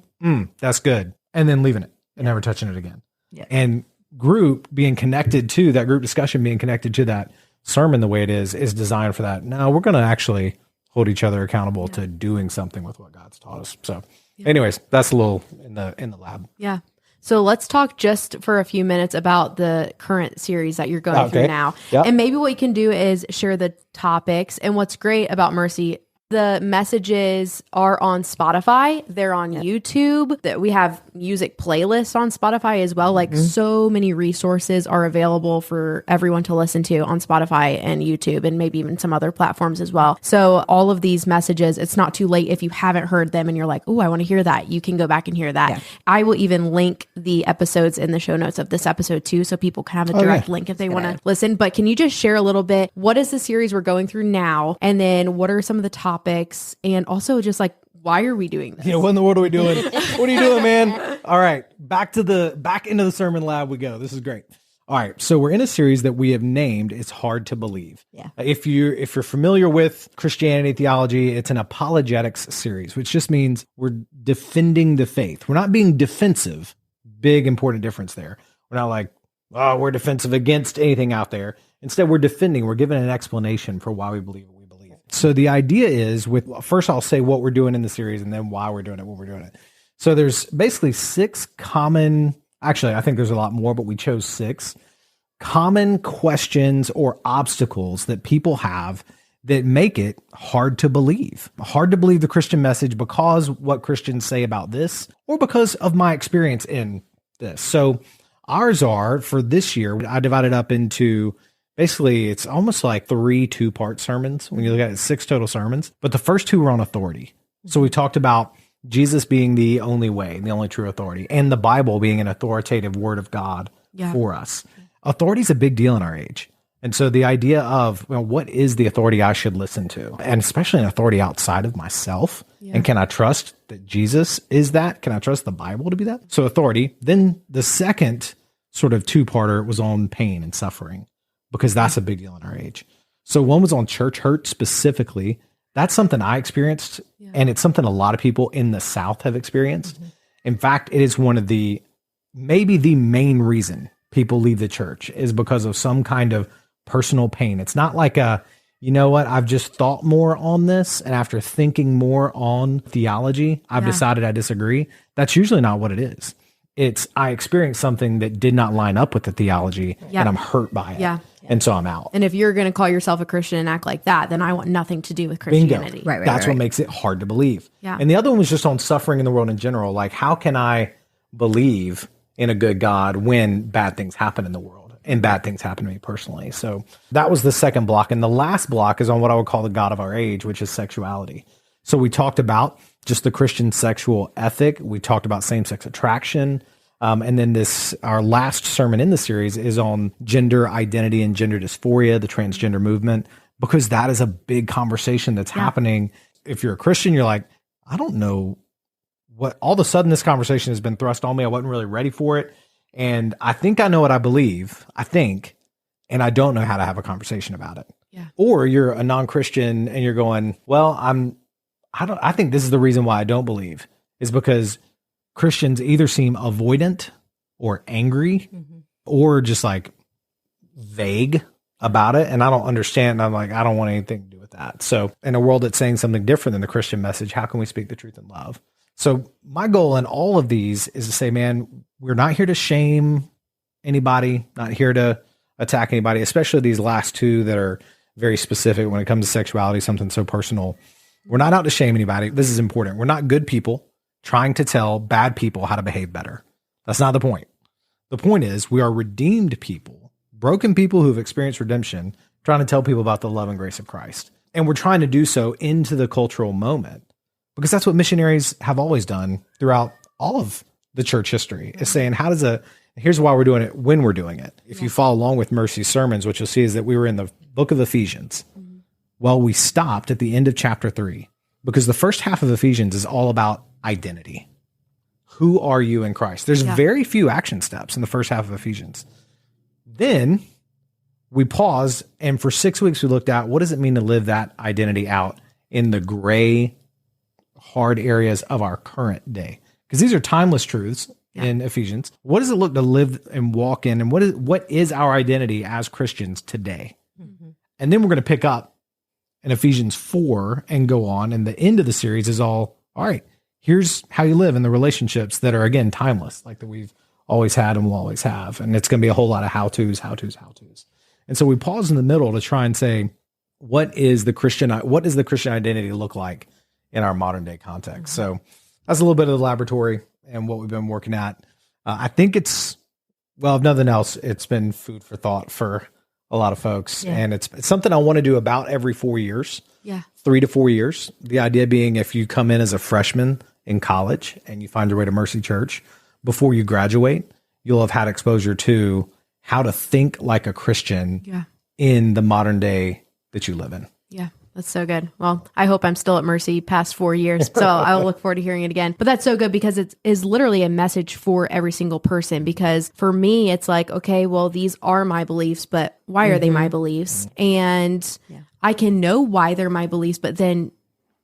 S2: that's good, and then leaving it and never touching it again. Yeah. And group being connected to that group discussion, being connected to that sermon the way it is designed for that. No, we're going to actually hold each other accountable to doing something with what God's taught us. So anyways, that's a little in the lab.
S1: Yeah. So let's talk just for a few minutes about the current series that you're going through now. Yep. And maybe what you can do is share the topics. And what's great about Mercy, the messages are on Spotify. They're on YouTube. That we have music playlists on Spotify as well. Like so many resources are available for everyone to listen to on Spotify and YouTube and maybe even some other platforms as well. So all of these messages, it's not too late if you haven't heard them and you're like, oh, I want to hear that. You can go back and hear that. Yeah. I will even link the episodes in the show notes of this episode too, so people can have a direct link if they want to listen. But can you just share a little bit? What is the series we're going through now? And then what are some of the topics? And also just like, why are we doing this?
S2: Yeah, what in the world are we doing? What are you doing, man? All right, back into the sermon lab we go. This is great. All right, so we're in a series that we have named "It's Hard to Believe." Yeah. If you're familiar with Christianity theology, it's an apologetics series, which just means we're defending the faith. We're not being defensive. Big important difference there. We're not like, oh, we're defensive against anything out there. Instead, we're defending. We're giving an explanation for why we believe. So the idea is first I'll say what we're doing in the series and then why we're doing it, when we're doing it. So there's basically 6 common, actually I think there's a lot more, but we chose 6 common questions or obstacles that people have that make it hard to believe the Christian message because what Christians say about this or because of my experience in this. So ours are, for this year, I divided up into basically, it's almost like 3 2-part sermons. When you look at it, 6 total sermons. But the first 2 were on authority. So we talked about Jesus being the only way, the only true authority, and the Bible being an authoritative word of God for us. Authority is a big deal in our age. And so the idea of, well, what is the authority I should listen to? And especially an authority outside of myself. And can I trust that Jesus is that? Can I trust the Bible to be that? So authority. Then the second sort of two-parter was on pain and suffering, because that's a big deal in our age. So one was on church hurt specifically. That's something I experienced, and it's something a lot of people in the South have experienced. In fact, it is one of the, maybe the main reason people leave the church is because of some kind of personal pain. It's not like a, you know what, I've just thought more on this, and after thinking more on theology, I've decided I disagree. That's usually not what it is. It's, I experienced something that did not line up with the theology, and I'm hurt by it. And so I'm out.
S1: And if you're going to call yourself a Christian and act like that, then I want nothing to do with Christianity.
S2: Bingo. That's what makes it hard to believe. And the other one was just on suffering in the world in general. Like, how can I believe in a good God when bad things happen in the world? And bad things happen to me personally. So that was the second block. And the last block is on what I would call the God of our age, which is sexuality. So we talked about just the Christian sexual ethic. We talked about same-sex attraction. And then our last sermon in the series is on gender identity and gender dysphoria, the transgender movement, because that is a big conversation that's happening. If you're a Christian, you're like, I don't know what, all of a sudden this conversation has been thrust on me. I wasn't really ready for it. And I think I know what I believe, and I don't know how to have a conversation about it. Or you're a non-Christian and you're going, well, I think this is the reason why I don't believe, is because Christians either seem avoidant or angry or just like vague about it. And I don't understand. I'm like, I don't want anything to do with that. So in a world that's saying something different than the Christian message, how can we speak the truth in love? So my goal in all of these is to say, man, we're not here to shame anybody, not here to attack anybody, especially these last two that are very specific when it comes to sexuality, something so personal. We're not out to shame anybody. This is important. We're not good people trying to tell bad people how to behave better. That's not the point. The point is we are redeemed people, broken people who have experienced redemption, trying to tell people about the love and grace of Christ. And we're trying to do so into the cultural moment, because that's what missionaries have always done throughout all of the church history, is saying, here's why we're doing it when we're doing it. If you follow along with Mercy's sermons, what you'll see is that we were in the book of Ephesians. Well, we stopped at the end of chapter 3, because the first half of Ephesians is all about identity. Who are you in Christ? There's very few action steps in the first half of Ephesians. Then we paused, and for 6 weeks we looked at what does it mean to live that identity out in the gray, hard areas of our current day. Because these are timeless truths in Ephesians. What does it look to live and walk in? And what is our identity as Christians today? And then we're going to pick up in Ephesians 4 and go on. And the end of the series is all right, here's how you live in the relationships that are, again, timeless, like that we've always had and will always have. And it's going to be a whole lot of how-tos. And so we pause in the middle to try and say, what does the Christian identity look like in our modern day context? So that's a little bit of the laboratory and what we've been working at. I think if nothing else, it's been food for thought for a lot of folks. And it's something I want to do about every 4 years, 3 to 4 years. The idea being, if you come in as a freshman in college and you find your way to Mercy Church, before you graduate, you'll have had exposure to how to think like a Christian in the modern day that you live in.
S1: Yeah. That's so good. Well, I hope I'm still at Mercy past 4 years. So I'll look forward to hearing it again. But that's so good, because it is literally a message for every single person. Because for me, it's like, okay, well, these are my beliefs, but why are they my beliefs? And I can know why they're my beliefs, but then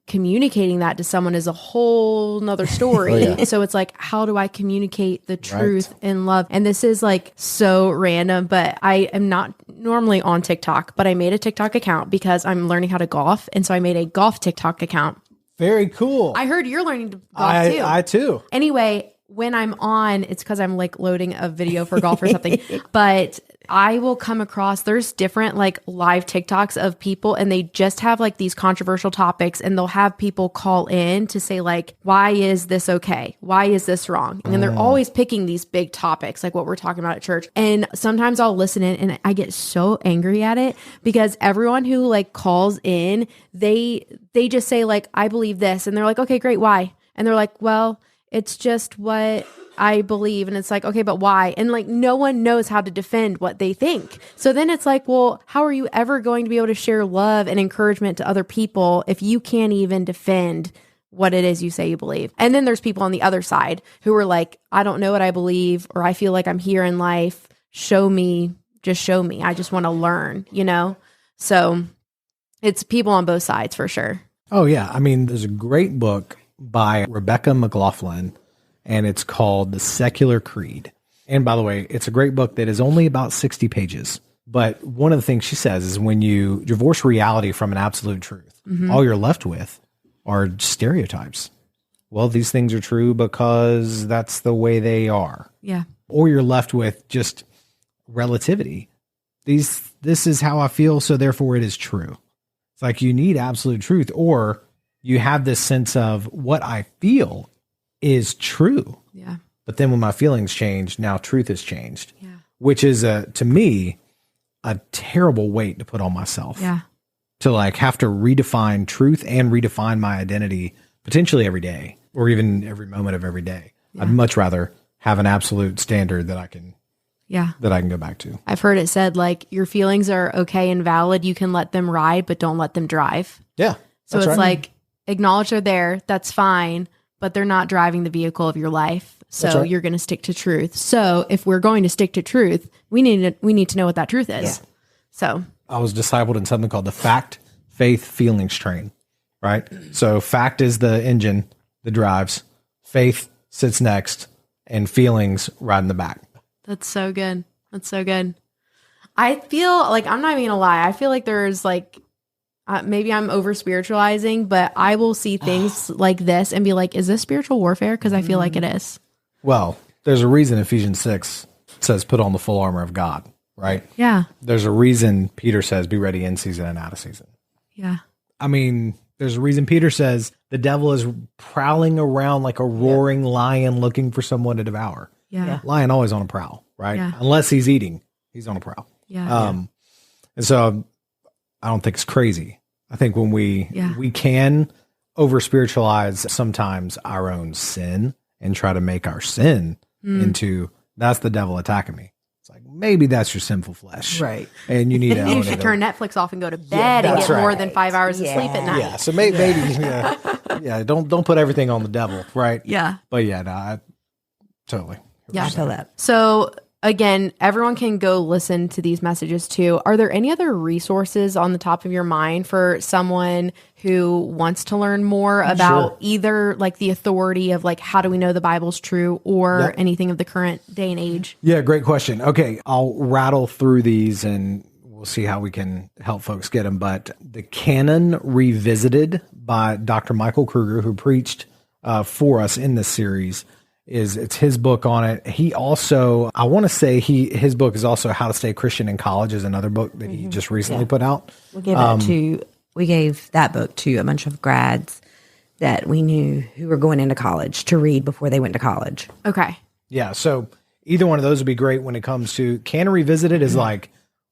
S1: communicating that to someone is a whole nother story. So it's like, how do I communicate the truth in love? And this is like so random, but I am not normally on TikTok, but I made a TikTok account because I'm learning how to golf. And so I made a golf TikTok account.
S2: Very cool.
S1: I heard you're learning to golf too.
S2: I too.
S1: Anyway, when I'm on, it's because I'm like loading a video for golf or something, but I will come across, there's different like live TikToks of people and they just have like these controversial topics and they'll have people call in to say like, why is this okay? Why is this wrong? And then they're always picking these big topics like what we're talking about at church. And sometimes I'll listen in and I get so angry at it because everyone who like calls in, they just say like, I believe this. And they're like, okay, great. Why? And they're like, well, it's just what I believe. And it's like, okay, but why? And like, no one knows how to defend what they think. So then it's like, well, how are you ever going to be able to share love and encouragement to other people if you can't even defend what it is you say you believe? And then there's people on the other side who are like, I don't know what I believe, or I feel like I'm here in life. Show me, just show me. I just want to learn, you know? So it's people on both sides for sure.
S2: Oh yeah. I mean, there's a great book by Rebecca McLaughlin, and it's called The Secular Creed. And by the way, it's a great book that is only about 60 pages. But one of the things she says is when you divorce reality from an absolute truth, all you're left with are stereotypes. Well, these things are true because that's the way they are.
S1: Yeah.
S2: Or you're left with just relativity. This is how I feel, so therefore it is true. It's like you need absolute truth, or you have this sense of what I feel is true.
S1: Yeah.
S2: But then when my feelings change, now truth has changed.
S1: Yeah.
S2: Which is to me a terrible weight to put on myself.
S1: Yeah.
S2: To like have to redefine truth and redefine my identity potentially every day or even every moment of every day.
S1: Yeah.
S2: I'd much rather have an absolute standard that I can go back to.
S1: I've heard it said like your feelings are okay and valid. You can let them ride, but don't let them drive.
S2: Yeah.
S1: So it's like acknowledge they're there. That's fine. But they're not driving the vehicle of your life. So you're going to stick to truth. So if we're going to stick to truth, we need to know what that truth is. Yeah. So
S2: I was discipled in something called the fact, faith, feelings train, right? So fact is the engine that drives, faith sits next, and feelings ride in the back.
S1: That's so good. That's so good. I feel like, I'm not even gonna lie, I feel like there's like, maybe I'm over spiritualizing, but I will see things like this and be like, is this spiritual warfare? Because I feel like it is.
S2: Well, there's a reason Ephesians 6 says put on the full armor of God, right?
S1: Yeah.
S2: There's a reason Peter says be ready in season and out of season.
S1: Yeah.
S2: I mean, there's a reason Peter says the devil is prowling around like a roaring lion looking for someone to devour.
S1: Yeah.
S2: Lion always on a prowl, right?
S1: Yeah.
S2: Unless he's eating, he's on a prowl.
S1: Yeah.
S2: And so I don't think it's crazy. I think when we can over spiritualize sometimes our own sin and try to make our sin into that's the devil attacking me. It's like maybe that's your sinful flesh,
S3: right?
S2: And you need to
S1: you should turn Netflix off and go to bed and get more than 5 hours of sleep at night.
S2: Yeah, so maybe don't put everything on the devil, right?
S1: Yeah,
S2: but I totally
S3: I feel that.
S1: So again, everyone can go listen to these messages too. Are there any other resources on the top of your mind for someone who wants to learn more about either like the authority of like, how do we know the Bible's true or anything of the current day and age?
S2: Yeah, great question. Okay, I'll rattle through these and we'll see how we can help folks get them. But the Canon Revisited by Dr. Michael Kruger, who preached for us in this series, it's his book on it. He also, I want to say his book is also How to Stay Christian in College is another book that he just recently put out.
S3: We gave that book to a bunch of grads that we knew who were going into college to read before they went to college.
S1: Okay.
S2: Yeah. So either one of those would be great when it comes to Canon Revisited is like,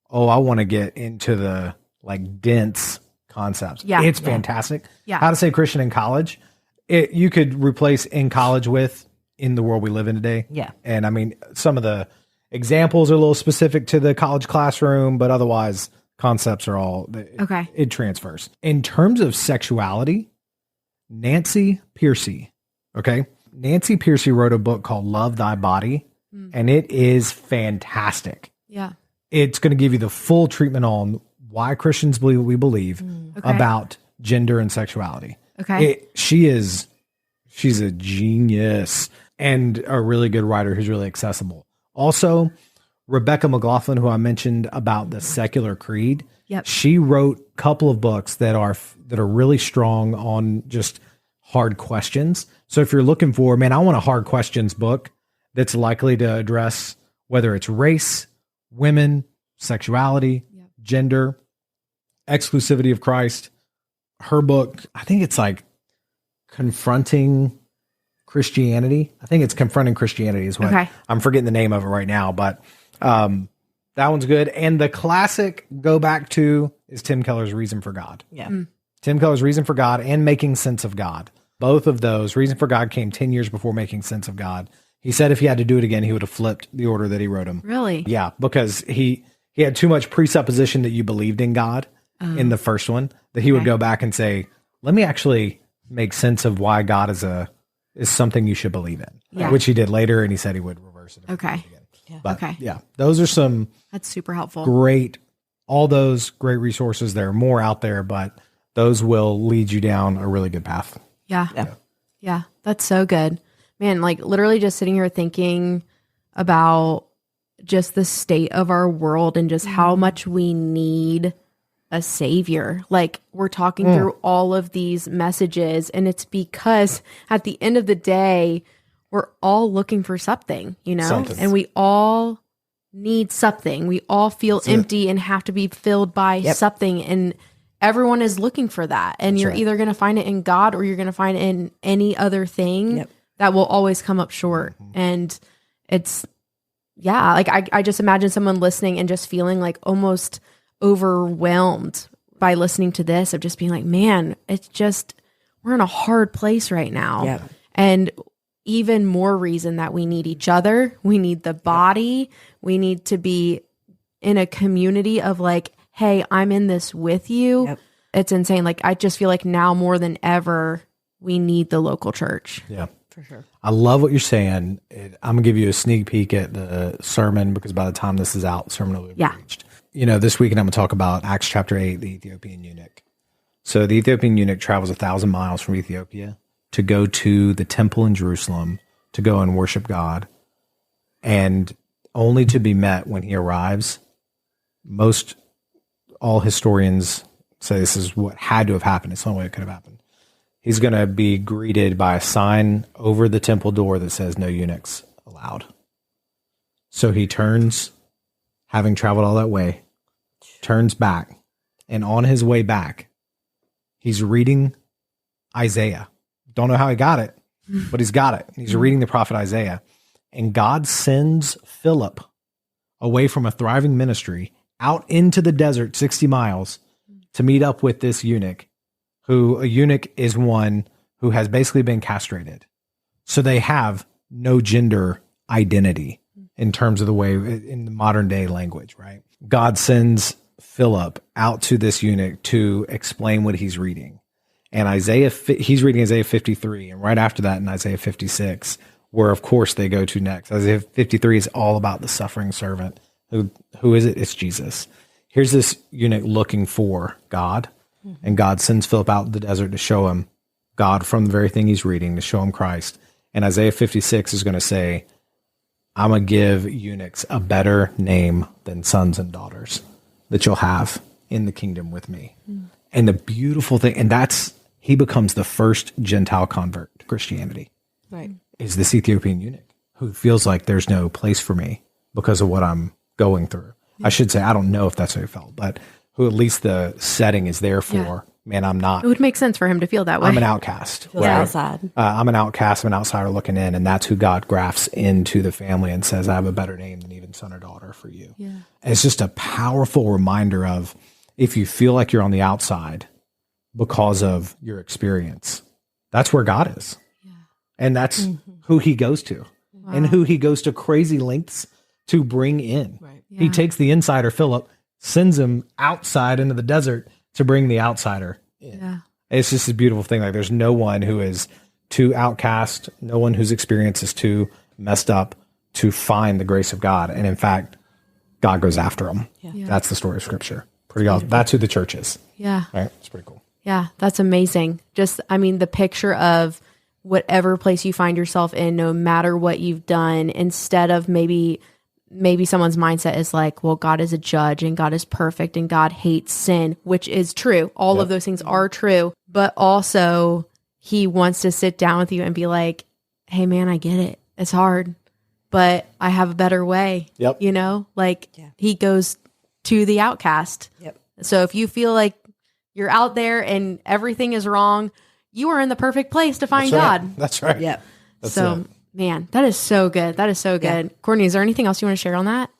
S2: oh, I want to get into the like dense concepts.
S1: Yeah.
S2: It's fantastic.
S1: Yeah.
S2: How to Stay Christian in College. You could replace in college with in the world we live in today.
S3: Yeah.
S2: And I mean, some of the examples are a little specific to the college classroom, but otherwise concepts are all, it transfers. In terms of sexuality, Nancy Pearcey, okay? Nancy Pearcey wrote a book called Love Thy Body, and it is fantastic.
S1: Yeah.
S2: It's going to give you the full treatment on why Christians believe what we believe about gender and sexuality.
S1: Okay.
S2: She's a genius and a really good writer who's really accessible. Also, Rebecca McLaughlin, who I mentioned about the Secular Creed, she wrote a couple of books that are really strong on just hard questions. So if you're looking for, man, I want a hard questions book that's likely to address whether it's race women, sexuality, gender, exclusivity of Christ. Her book, I think it's like Confronting Christianity. I think it's Confronting Christianity is what I'm forgetting the name of it right now, but that one's good. And the classic go back to is Tim Keller's Reason for God.
S3: Yeah.
S2: Tim Keller's Reason for God and Making Sense of God. Both of those, Reason for God came 10 years before Making Sense of God. He said if he had to do it again, he would have flipped the order that he wrote them.
S1: Really?
S2: Yeah, because he had too much presupposition that you believed in God in the first one, that he would go back and say, let me actually make sense of why God is something you should believe in, which he did later, and he said he would reverse it.
S1: Okay.
S2: Yeah. But those are some
S1: that's super helpful.
S2: All those great resources. There are more out there, but those will lead you down a really good path.
S1: Yeah. That's so good, man. Like literally just sitting here thinking about just the state of our world and just how much we need a savior. Like we're talking through all of these messages, and it's because at the end of the day, we're all looking for something, and we all need something. We all feel empty and have to be filled by something. And everyone is looking for that. And you're either going to find it in God or you're going to find it in any other thing that will always come up short. And it's, like I just imagine someone listening and just feeling like almost overwhelmed by listening to this, of just being like, man, it's just, we're in a hard place right now. And even more reason that we need each other. We need the body. We need to be in a community of like, hey, I'm in this with you. It's insane. Like, I just feel like now more than ever, we need the local church.
S2: Yeah, for sure. I love what you're saying. I'm going to give you a sneak peek at the sermon, because by the time this is out, the sermon will be preached. This weekend I'm going to talk about Acts chapter 8, the Ethiopian eunuch. So the Ethiopian eunuch travels 1,000 miles from Ethiopia to go to the temple in Jerusalem to go and worship God, and only to be met when he arrives. All historians say this is what had to have happened. It's the only way it could have happened. He's going to be greeted by a sign over the temple door that says no eunuchs allowed. So he turns, having traveled all that way, turns back, and on his way back, he's reading Isaiah. Don't know how he got it, but he's got it. He's reading the prophet Isaiah, and God sends Philip away from a thriving ministry out into the desert 60 miles to meet up with this eunuch, a eunuch is one who has basically been castrated. So they have no gender identity in terms of the way in the modern day language, right? God sends Philip out to this eunuch to explain what he's reading. And he's reading Isaiah 53, and right after that in Isaiah 56, where of course they go to next. Isaiah 53 is all about the suffering servant. Who is it? It's Jesus. Here's this eunuch looking for God, and God sends Philip out in the desert to show him God from the very thing he's reading, to show him Christ. And Isaiah 56 is going to say, I'm going to give eunuchs a better name than sons and daughters that you'll have in the kingdom with me. And the beautiful thing, and he becomes the first Gentile convert to Christianity. Right. Is this Ethiopian eunuch who feels like there's no place for me because of what I'm going through. I should say, I don't know if that's how he felt, but who at least the setting is there for, man, I'm not.
S1: It would make sense for him to feel that way.
S2: I'm an outcast.
S3: Outside.
S2: I'm an outcast. I'm an outsider looking in, and that's who God grafts into the family and says, I have a better name than even son or daughter for you. Yeah. And it's just a powerful reminder of, if you feel like you're on the outside because of your experience, that's where God is. Yeah. And that's who he goes to, and who he goes to crazy lengths to bring in. Right. Yeah. He takes the insider, Philip, sends him outside into the desert to bring the outsider in. Yeah. It's just a beautiful thing. Like, there's no one who is too outcast, no one whose experience is too messed up to find the grace of God. And in fact, God goes after them. Yeah. Yeah. That's the story of Scripture. Pretty awesome. That's who the church is. Yeah. Right? It's pretty cool.
S1: Yeah, that's amazing. Just, I mean, the picture of whatever place you find yourself in, no matter what you've done, instead of maybe someone's mindset is like, well, God is a judge and God is perfect and God hates sin, which is true. All of those things are true. But also, he wants to sit down with you and be like, hey, man, I get it. It's hard. but I have a better way.
S2: Yep.
S1: You know, like he goes to the outcast.
S3: Yep.
S1: So if you feel like you're out there and everything is wrong, you are in the perfect place to find God.
S2: That's right.
S3: Yep.
S2: That's
S1: so, man, that is so good. That is so good.
S3: Yeah.
S1: Courtney, is there anything else you want to share on that?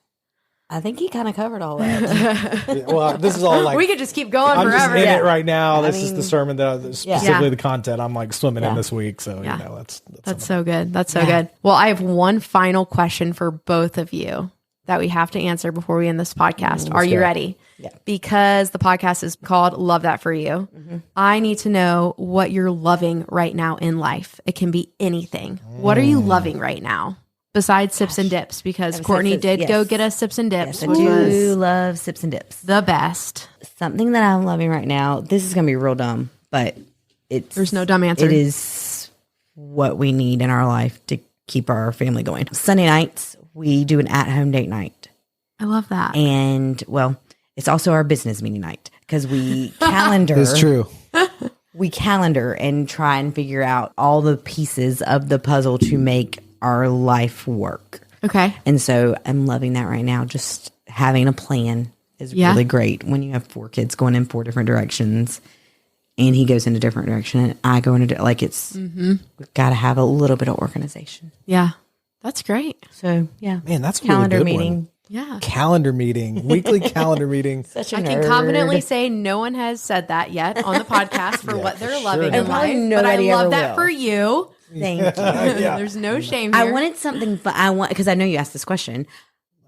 S3: I think he kind of covered all that.
S2: Well, this is all like
S1: we could just keep going
S2: I'm
S1: forever.
S2: just in it right now. This is the sermon that specifically
S1: Yeah.
S2: the content I'm like swimming in this week. So you know,
S1: that's so good. That's so good. Well, I have one final question for both of you that we have to answer before we end this podcast. Are you ready?
S3: Yeah.
S1: Because the podcast is called Love That For You. I need to know what you're loving right now in life. It can be anything. What are you loving right now? Besides sips and dips, because Courtney did go get us sips and dips,
S3: Yes, I
S1: which
S3: do
S1: was
S3: love sips and dips.
S1: the best.
S3: Something that I'm loving right now, this is going to be real dumb, but
S1: There's no dumb answer.
S3: It is what we need in our life to keep our family going. Sunday nights, we do an at-home date night.
S1: I love that.
S3: And, well, it's also our business meeting night because we calendar.
S2: It's true.
S3: We calendar and try and figure out all the pieces of the puzzle to make our life work.
S1: Okay.
S3: And so I'm loving that right now. Just having a plan is really great when you have 4 kids going in 4 different directions and he goes in a different direction and I go in we've got to have a little bit of organization.
S1: Yeah. That's great.
S3: So yeah.
S2: Man, that's a
S3: calendar
S2: really good
S3: meeting.
S2: one.
S1: Yeah.
S2: Calendar meeting, weekly calendar meeting.
S3: Such a
S1: I can
S3: nerd.
S1: confidently say no one has said that yet on the podcast for what they're loving in
S3: And probably
S1: life. But I
S3: nobody
S1: love
S3: ever
S1: that
S3: will.
S1: for you.
S3: Thank you.
S1: There's no shame here.
S3: I wanted something fun. Because I know you asked this question.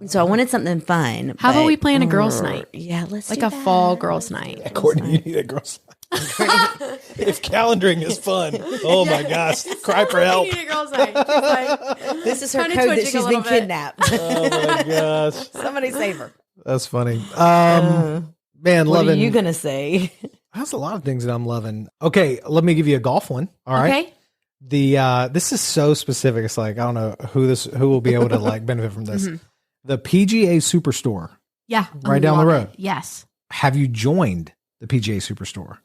S3: So I wanted something fun.
S1: How about
S3: but-
S1: we plan a girls' night?
S3: Yeah, let's
S1: Like
S3: do
S1: a
S3: that.
S1: fall girls' night.
S2: Courtney, you need a girls. If calendaring is fun, oh my gosh, cry for help.
S1: We need a girls' night. She's like,
S3: This is her
S1: Kinda
S3: code that
S1: twitching a
S3: she's
S1: little
S3: been
S1: bit.
S3: kidnapped.
S2: Oh my gosh,
S3: Somebody save her.
S2: that's funny. Man,
S3: What
S2: loving.
S3: are you gonna say?
S2: That's a lot of things that I'm loving. Okay, let me give you a golf one. All right.
S1: okay.
S2: This is so specific. It's like I don't know who will be able to like benefit from this. The PGA Superstore.
S1: Yeah.
S2: Right down the
S1: Love
S2: road.
S1: it. Yes.
S2: Have you joined the PGA Superstore?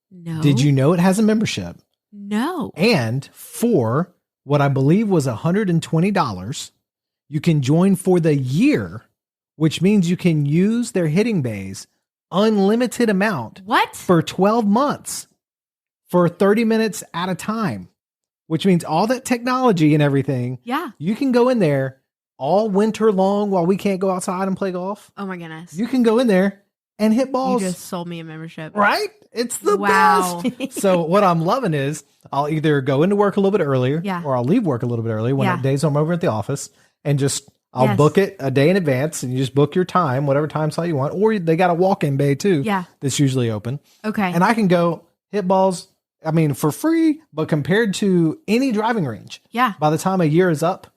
S1: No.
S2: Did you know it has a membership?
S1: No.
S2: And for what I believe was $120, you can join for the year, which means you can use their hitting bays unlimited amount
S1: What?
S2: for 12 months for 30 minutes at a time, which means all that technology and everything,
S1: Yeah.
S2: you can go in there all winter long while we can't go outside and play golf.
S1: Oh my goodness.
S2: You can go in there and hit
S1: You
S2: balls.
S1: just sold me a membership.
S2: Right? It's the
S1: Wow.
S2: best. So what I'm loving is I'll either go into work a little bit earlier or I'll leave work a little bit early when days I'm over at the office and just I'll book it a day in advance and you just book your time, whatever time slot you want. Or they got a walk-in bay too.
S1: Yeah.
S2: That's usually open.
S1: Okay.
S2: And I can go hit balls, I mean, for free, but compared to any driving range,
S1: yeah.
S2: by the time a year is up,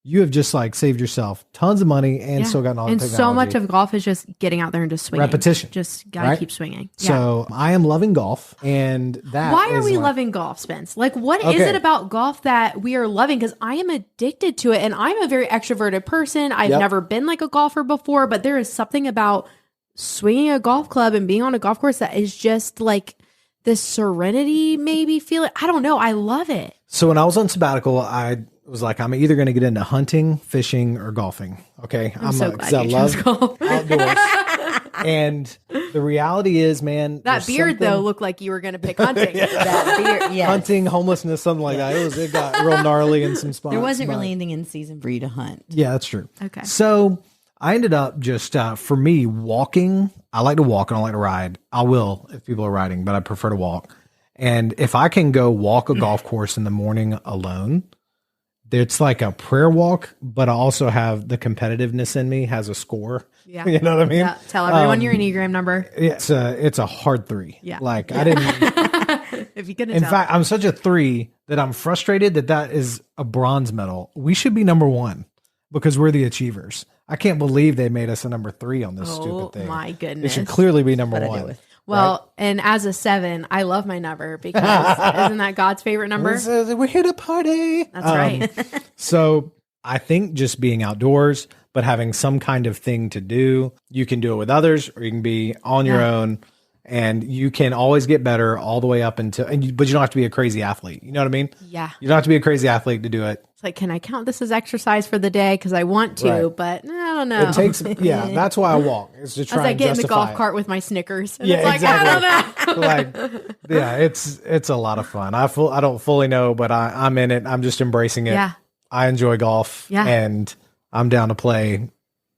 S2: you have just like saved yourself tons of money and still gotten all the
S1: And
S2: technology.
S1: so much of golf is just getting out there and just swinging.
S2: Repetition.
S1: Just gotta
S2: Right?
S1: keep swinging.
S2: So I am loving golf, and that.
S1: Why are
S2: is
S1: we
S2: like-
S1: loving golf, Spence? Like, what is
S2: Okay.
S1: it about golf that we are loving? Because I am addicted to it, and I'm a very extroverted person. I've never been like a golfer before, but there is something about swinging a golf club and being on a golf course that is just like this serenity, maybe feeling. I don't know. I love it.
S2: So when I was on sabbatical, I was like, I'm either going to get into hunting, fishing, or golfing. Okay,
S1: I'm so glad
S2: I
S1: you
S2: love
S1: chose golf.
S2: outdoors. And the reality is, man,
S1: That
S2: there's
S1: beard, though,
S2: something-
S1: looked like you were going to pick hunting.
S3: That beer, yes.
S2: hunting, homelessness, something like that. It got real gnarly in some spots.
S3: There wasn't
S2: but-
S3: really anything in season for you to hunt.
S2: Yeah, that's true.
S1: Okay.
S2: So I ended up just, for me, walking. I like to walk and I like to ride. I will if people are riding, but I prefer to walk. And if I can go walk a golf course in the morning alone, it's like a prayer walk, but I also have the competitiveness in me has a score.
S1: Yeah.
S2: You know what I mean?
S1: Yeah. Tell everyone your Enneagram number.
S2: It's a hard 3.
S1: Yeah.
S2: Like I didn't,
S1: If you couldn't
S2: in
S1: tell.
S2: fact, I'm such a 3 that I'm frustrated that is a bronze medal. We should be number 1 because we're the achievers. I can't believe they made us a number 3 on this stupid thing.
S1: My
S2: It
S1: goodness.
S2: should clearly be number
S3: What I
S2: 1.
S3: do with.
S1: Well, and as a 7, I love my number because isn't that God's favorite number?
S2: We're here to party.
S1: That's right.
S2: So I think just being outdoors, but having some kind of thing to do, you can do it with others or you can be on your own And you can always get better all the way up until, but you don't have to be a crazy athlete. You know what I mean?
S1: Yeah.
S2: You don't have to be a crazy athlete to do it.
S1: It's like, can I count this as exercise for the day? Because I want to,
S2: Right.
S1: but I don't know.
S2: It takes, that's why I walk. It's to try
S1: As I
S2: and
S1: get in the golf
S2: justify it.
S1: cart with my Snickers. And
S2: Yeah,
S1: it's like,
S2: exactly.
S1: I don't know.
S2: Like, yeah, it's a lot of fun. I don't fully know, but I'm in it. I'm just embracing it.
S1: Yeah.
S2: I enjoy golf.
S1: Yeah.
S2: And I'm down to play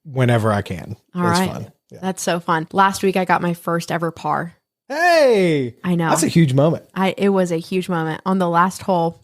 S2: whenever I can.
S1: All
S2: it's
S1: right.
S2: fun. Yeah.
S1: That's so fun. Last week I got my first ever par.
S2: Hey,
S1: I know.
S2: that's a huge moment.
S1: It was a huge moment on the last hole.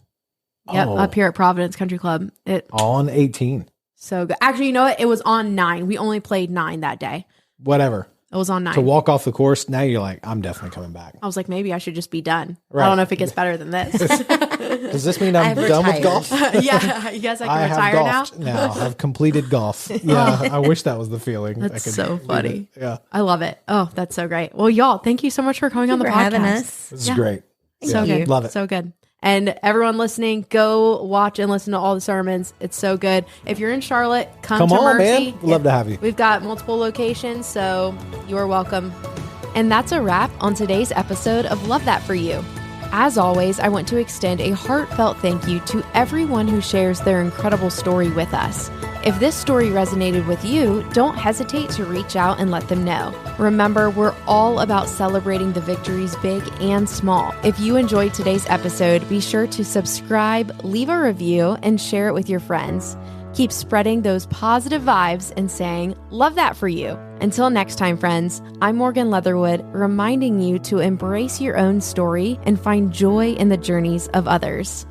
S1: Yep,
S2: Oh.
S1: up here at Providence Country Club.
S2: On 18,
S1: So good. Actually, you know what? It was on 9. We only played 9 that day.
S2: whatever.
S1: It was on 9.
S2: To walk off the course, now you're like, I'm definitely coming back.
S1: I was like, maybe I should just be done.
S2: Right.
S1: I don't know if it gets better than this.
S2: Does this mean I'm
S3: I've
S2: done with
S3: retired.
S2: golf?
S1: Yeah, you guys, I
S2: I
S1: can
S2: have
S1: retire now.
S2: golfed now. I've completed golf. Yeah, I wish that was the feeling.
S1: That's
S2: I could
S1: so
S2: do
S1: funny.
S2: that. Yeah,
S1: I love it. Oh, that's so great. Well, y'all, thank you so much for coming on the
S3: for
S1: podcast.
S3: having us.
S2: this is
S1: Yeah.
S2: great.
S1: So
S3: you.
S1: good.
S2: Love it.
S1: So good. And everyone listening, go watch and listen to all the sermons. It's so good. If you're in Charlotte, come to
S2: on,
S1: Mercy.
S2: man. Love to have you.
S1: We've got multiple locations, so you are welcome. And that's a wrap on today's episode of Love That For You. As always, I want to extend a heartfelt thank you to everyone who shares their incredible story with us. If this story resonated with you, don't hesitate to reach out and let them know. Remember, we're all about celebrating the victories big and small. If you enjoyed today's episode, be sure to subscribe, leave a review, and share it with your friends. Keep spreading those positive vibes and saying, love that for you. Until next time, friends, I'm Morgan Leatherwood, reminding you to embrace your own story and find joy in the journeys of others.